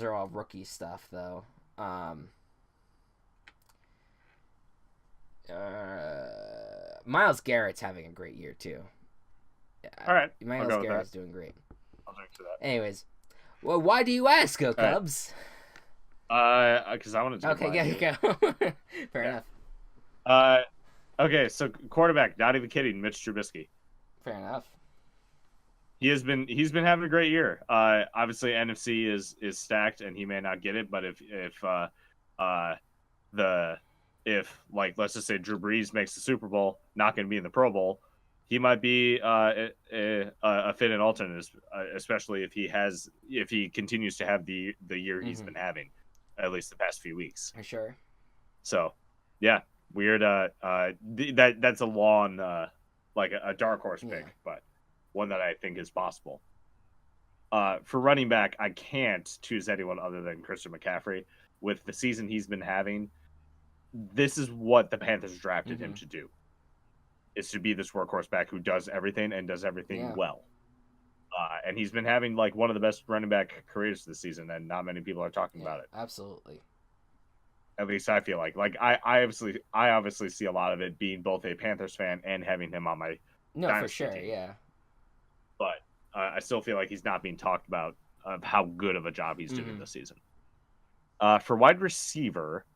are all rookie stuff though. Myles Garrett's having a great year too. All right, Myles Garrett's doing great. I'll drink to that. Anyways, well, why do you ask, Gocubs? Because I want to. Okay, yeah, you go. Fair enough. Okay, so quarterback, not even kidding, Mitch Trubisky. Fair enough. He's been having a great year. Obviously NFC is stacked, and he may not get it. But if like let's just say Drew Brees makes the Super Bowl, not going to be in the Pro Bowl, he might be a fit and alternate, especially if he continues to have the year he's been having, at least the past few weeks. For sure. So, yeah, weird. That's a long, like a dark horse pick, but one that I think is possible. For running back, I can't choose anyone other than Christian McCaffrey. With the season he's been having, this is what the Panthers drafted him to do. Is to be this workhorse back who does everything and does everything well. And he's been having like one of the best running back careers this season, and not many people are talking about it. Absolutely. At least I feel like I obviously see a lot of it being both a Panthers fan and having him on my for sure team. Yeah. But I still feel like he's not being talked about of how good of a job he's doing this season. For wide receiver.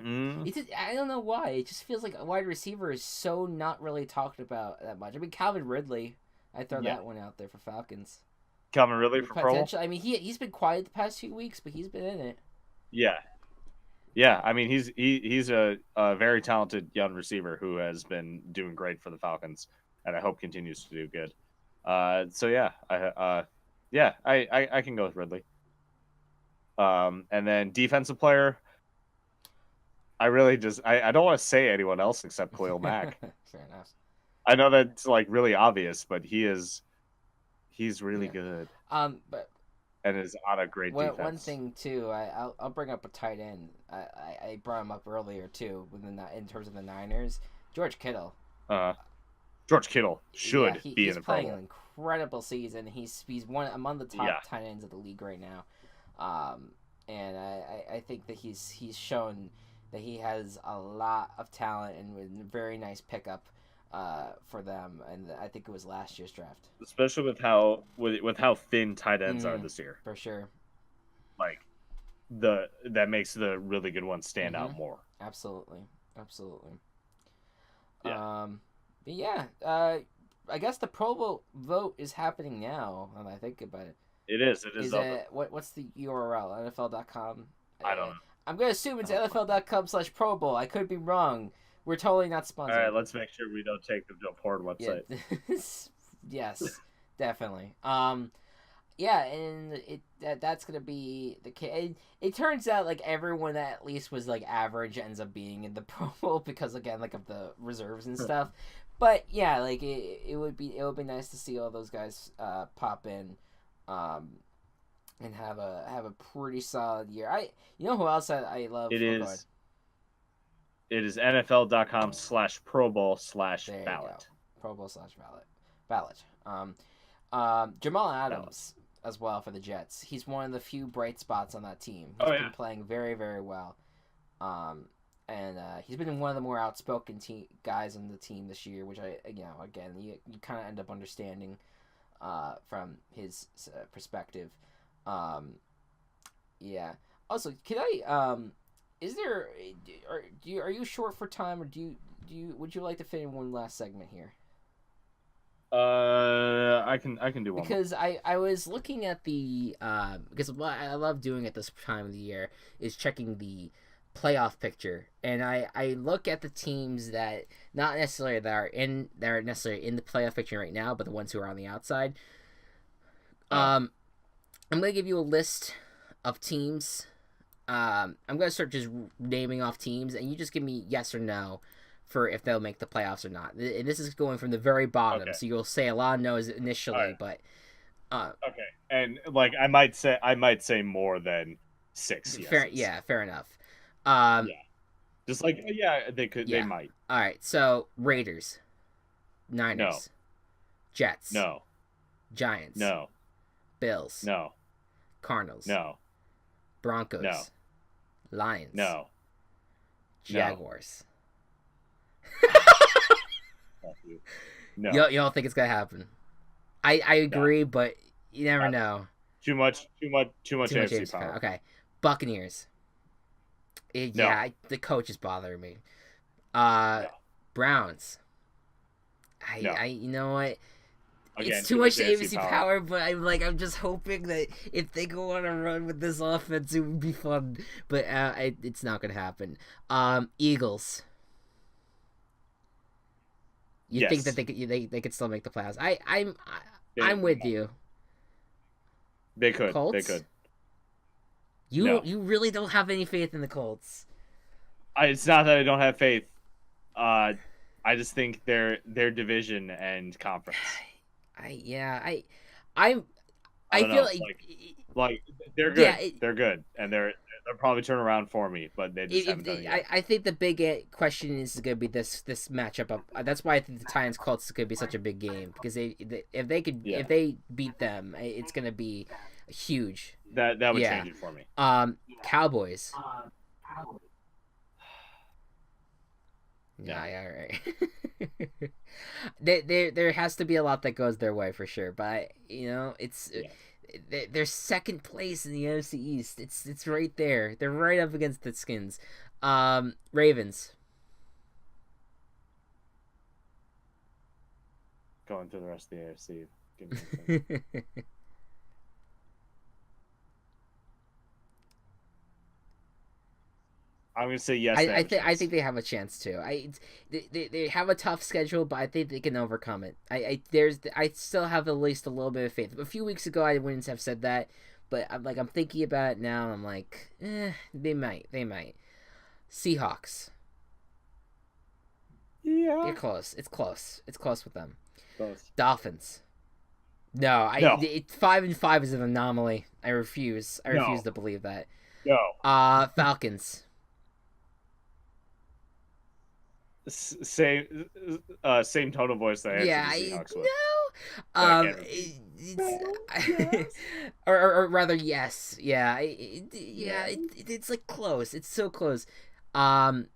I don't know why. It just feels like a wide receiver is so not really talked about that much. I mean, Calvin Ridley, I throw that one out there for Falcons. Calvin Ridley for Pro Bowl? I mean, he's been quiet the past few weeks, but he's been in it. Yeah. I mean, he's a very talented young receiver who has been doing great for the Falcons, and I hope continues to do good. So yeah, I can go with Ridley. And then defensive player. I really I don't want to say anyone else except Khalil Mack. Fair enough. I know that's like really obvious, but he's really good. But and is on a great defense. One thing too, I'll bring up a tight end. I brought him up earlier too, in terms of the Niners. George Kittle. George Kittle should be in the Pro Bowl. He's playing an incredible season. He's among the top tight ends of the league right now. And I think that he's shown that he has a lot of talent and a very nice pickup for them, and I think it was last year's draft. Especially with how thin tight ends are this year. For sure. Like, that makes the really good ones stand out more. Absolutely. Absolutely. Yeah. But yeah, I guess the Pro Bowl vote is happening now. When I think about it, It is. It is is up. it what's the URL? NFL.com. I don't know. I'm gonna assume it's I don't know. NFL.com/Pro Bowl. I could be wrong. We're totally not All sponsored. right, let's make sure we don't take them to a porn website. Yeah. Yes, definitely. Yeah, and that's gonna be the case. It turns out like everyone that at least was like average ends up being in the Pro Bowl because again like of the reserves and stuff. But yeah, like it would be nice to see all those guys pop in, and have a pretty solid year. You know who else I love? It is. It is NFL.com/Pro Bowl/ballot. Pro Bowl/ballot. Jamal Adams as well for the Jets. He's one of the few bright spots on that team. He's been playing very, very well. And he's been one of the more outspoken guys on the team this year, which again, you kind of end up understanding from his perspective. Yeah. Also, can I is there are you short for time, or would you like to fit in one last segment here? I can do one because I was looking at the because what I love doing at this time of the year is checking the playoff picture, and I look at the teams that not necessarily that are necessarily in the playoff picture right now, but the ones who are on the outside. I'm gonna give you a list of teams. I'm gonna start just naming off teams, and you just give me yes or no for if they'll make the playoffs or not. And this is going from the very bottom, so you'll say a lot of no's initially, but okay. And like I might say more than 6 yeses. Fair enough. Yeah. Just like they might. All right. So Raiders, Niners, no. Jets, no. Giants, no. Bills, no. Cardinals, no. Broncos, no. Lions, no. Jaguars. No. You don't think it's gonna happen? I agree, but you never know. Too much AFC power. Okay, Buccaneers. The coach is bothering me. Browns. You know what? Again, it's too much AFC power, but I'm just hoping that if they go on a run with this offense, it would be fun. But it's not gonna happen. Eagles. You think that they could still make the playoffs? I'm with you. They could. Colts? They could. You really don't have any faith in the Colts. It's not that I don't have faith. I just think their division and conference. I feel like they're good. Yeah, they're good, and they'll probably turn around for me, but they just haven't done it yet. I think the big question is going to be this matchup. That's why I think the Titans Colts could be such a big game, because if they beat them, it's going to be huge. That would change it for me. Cowboys. Yeah, all right. there has to be a lot that goes their way for sure, but it's they're second place in the NFC East. It's right there. They're right up against the Skins. Ravens. Going through the rest of the AFC. Give me I'm gonna say yes. I think they have a chance too. They have a tough schedule, but I think they can overcome it. I still have at least a little bit of faith. A few weeks ago, I wouldn't have said that, but I'm thinking about it now. And I'm like, they might. Seahawks. Yeah, they're close. It's close with them. Close. Dolphins. No. 5-5 is an anomaly. I refuse to believe that. No. Falcons. Same tone of voice that I answered the Seahawks with. No. Or rather, yes. Yeah. It's like close. It's so close. And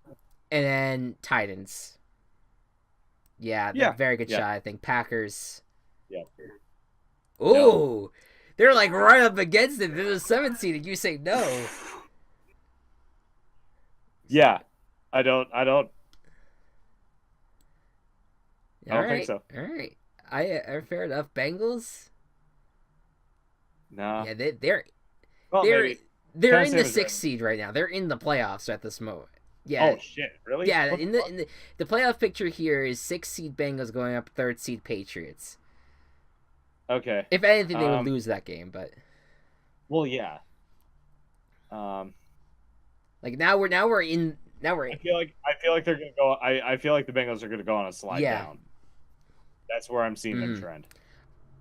then Titans. Yeah. Very good shot. I think Packers. Yeah. Ooh, they're like right up against it. They're the 7th seed, and you say no. Yeah, I don't. I don't. I All don't think right, so. all right. Fair enough. Bengals. Nah. Yeah, Well, they're maybe. they're Kind of in same the as sixth Ravens. seed right now. They're in the playoffs at this moment. Yeah, Oh shit! Really? yeah. What the In fuck? the playoff picture here is sixth seed Bengals going up third seed Patriots. Okay. If anything, they would Um. lose that game, but Well, yeah. Um. like now we're I feel like they're gonna go. I feel like the Bengals are gonna go on a slide yeah. down. That's where I'm seeing them Mm. trend.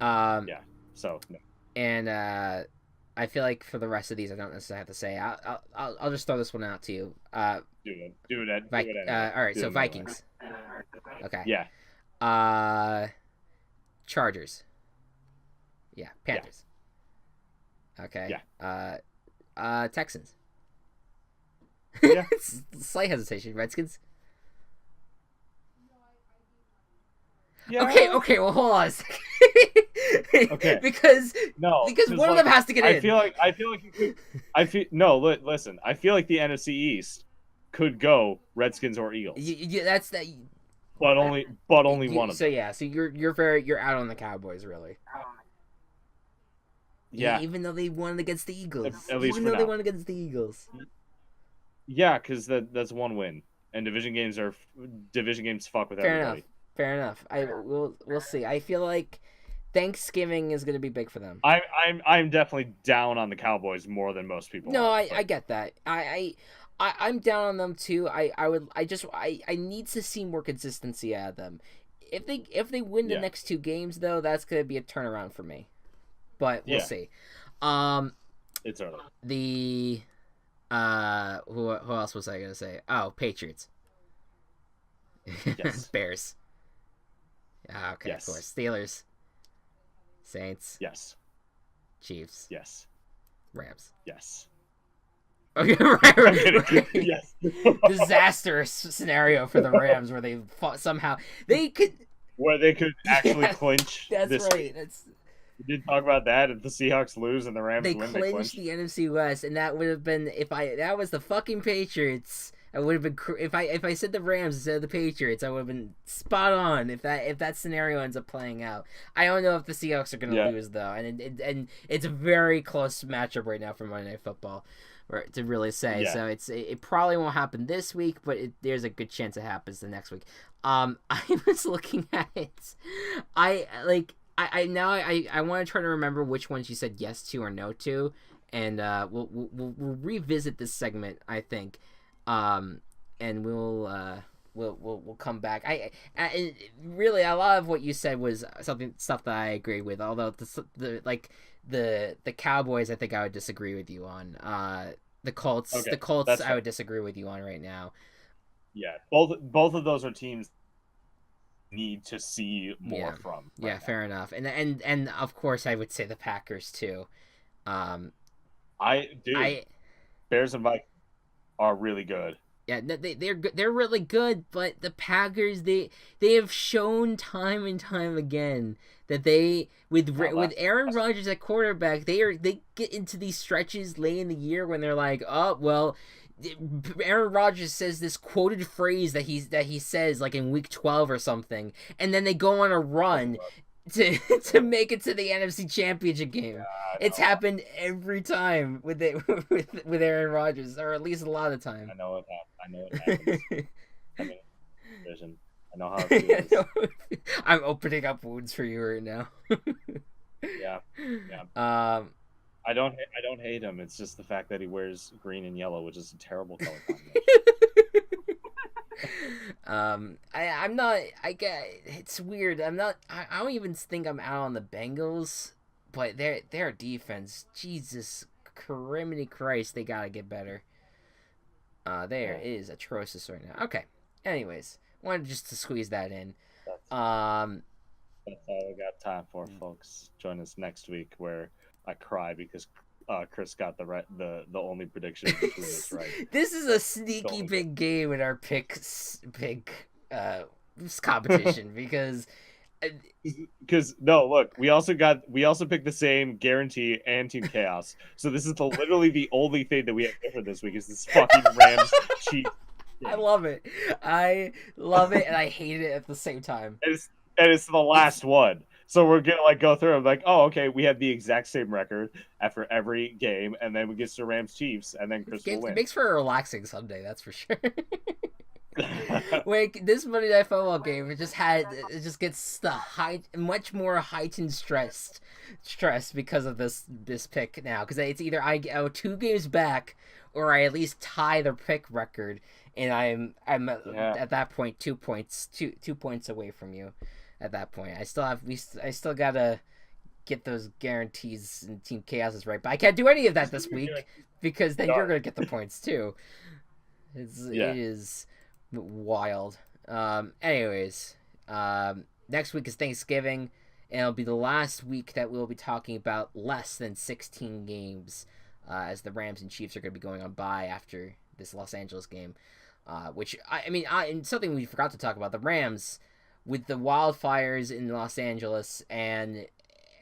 Um, Yeah. So no. and I feel like for the rest of these, I don't necessarily have to say. I'll just throw this one out to you. Do it. Do it. Do it anyway. All right. Do So it anyway. Vikings. Okay. Yeah. Uh, Chargers. Yeah. Panthers. Okay. Yeah. Texans. Yeah. Slight hesitation. Redskins. Yeah. Okay. Well, hold on a second. Okay. because No. one of them has to get in. I feel like you could. I feel no. Listen. I feel like the NFC East could go Redskins or Eagles, That's that. but only one of So them. yeah. So you're out on the Cowboys really. Yeah. Even though they won against the Eagles. At least Even for though they now. won against the Eagles. Yeah, because that's one win, and division games fuck with everybody. Fair enough. We'll see. I feel like Thanksgiving is going to be big for them. I'm definitely down on the Cowboys more than most people. No, are, I get that. I'm down on them too. I need to see more consistency out of them. If they win the next two games though, that's going to be a turnaround for me. But we'll see. It's early. The who else was I going to say? Oh, Patriots. Yes. Bears. Okay, yes. of course. Steelers. Saints. Yes. Chiefs. Yes. Rams. Yes. Okay, right. Yes. Disastrous scenario for the Rams where they somehow they could actually clinch. That's this right. We did talk about that. If the Seahawks lose and the Rams They win, clinched the NFC West, and that would have been that was the fucking Patriots. I would have been if I said the Rams instead of the Patriots, I would have been spot on if that scenario ends up playing out. I don't know if the Seahawks are going to lose though, and it's a very close matchup right now for Monday Night Football, to really say. Yeah. So it probably won't happen this week, but there's a good chance it happens the next week. I was looking at it. I want to try to remember which ones you said yes to or no to, and we'll revisit this segment, I think, and we'll come back. I really a lot of what you said was stuff that I agree with. Although the Cowboys, I think I would disagree with you on. The Colts, I would disagree with you on right now. Yeah, both of those are teams need to see more from. Now. Fair enough. And of course I would say the Packers too. Bears and Vikings are really good. Yeah, they're really good, but the Packers they have shown time and time again that they with Aaron Rodgers at quarterback, they get into these stretches late in the year when they're like, "Oh, well, Aaron Rodgers says this quoted phrase that he says like in week 12 or something, and then they go on a run to make it to the NFC Championship game. Yeah, it's happened every time with Aaron Rodgers, or at least a lot of the time. I know it happens. I mean, vision. I know how it feels. I'm opening up wounds for you right now. Yeah. I don't hate him. It's just the fact that he wears green and yellow, which is a terrible color combination. I'm not. I get it's weird. I don't even think I'm out on the Bengals, but their defense, Jesus criminy Christ, they gotta get better. Is atrocious right now. Okay. Anyways, wanted just to squeeze that in. That's all we got time for, folks. Join us next week where I cry because Chris got the only prediction between us right. This is a sneaky big game in our pick competition because Because no, look, we also picked the same guarantee and Team Chaos. So this is literally the only thing that we have different this week is this fucking Rams Chiefs. I love it. I love it, and I hate it at the same time. It's the last one. So we're gonna like go through. I'm like, oh, okay, we have the exact same record after every game, and then we get to Rams Chiefs, and then Chris will win. It makes for a relaxing Sunday, that's for sure. Wait, this Monday Night Football game, it just gets the much more heightened stress because of this pick now, because it's either I go 2 games back or I at least tie the pick record, and I'm at that point 2 points away from you. At that point, I still gotta get those guarantees and Team Chaos's right, but I can't do any of that this week because then you're gonna get the points too. It is wild. Anyways, next week is Thanksgiving, and it'll be the last week that we'll be talking about less than 16 games, as the Rams and Chiefs are going to be going on bye after this Los Angeles game, which and something we forgot to talk about, the Rams with the wildfires in Los Angeles and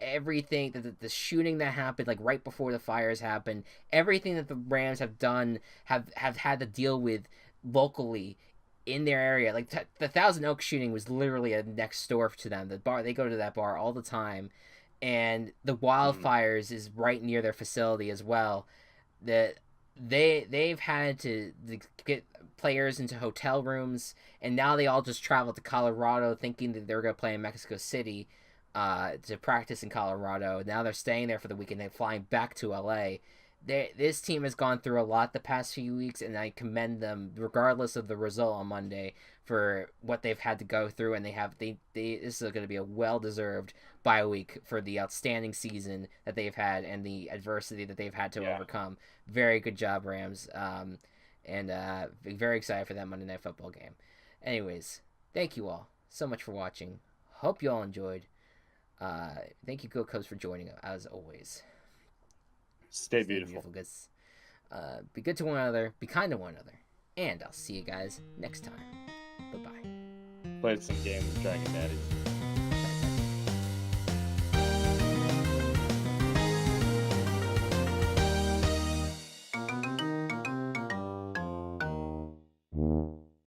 everything, the shooting that happened like right before the fires happened, everything that the Rams have done have had to deal with locally in their area. Like the Thousand Oaks shooting was literally a next door to them. The bar, they go to that bar all the time, and the wildfires is right near their facility as well. That they've had to get players into hotel rooms, and now they all just travel to Colorado thinking that they're going to play in Mexico City to practice in Colorado. Now they're staying there for the weekend. They're flying back to LA. This team has gone through a lot the past few weeks, and I commend them, regardless of the result on Monday, for what they've had to go through. And this is going to be a well-deserved bye week for the outstanding season that they've had and the adversity that they've had to overcome. Very good job, Rams. And very excited for that Monday Night Football game. Anyways, thank you all so much for watching. Hope you all enjoyed. Thank you, Gocubs, for joining us, as always. Stay beautiful. Be good to one another. Be kind to one another. And I'll see you guys next time. Bye-bye. Played some games with Dragon Daddies.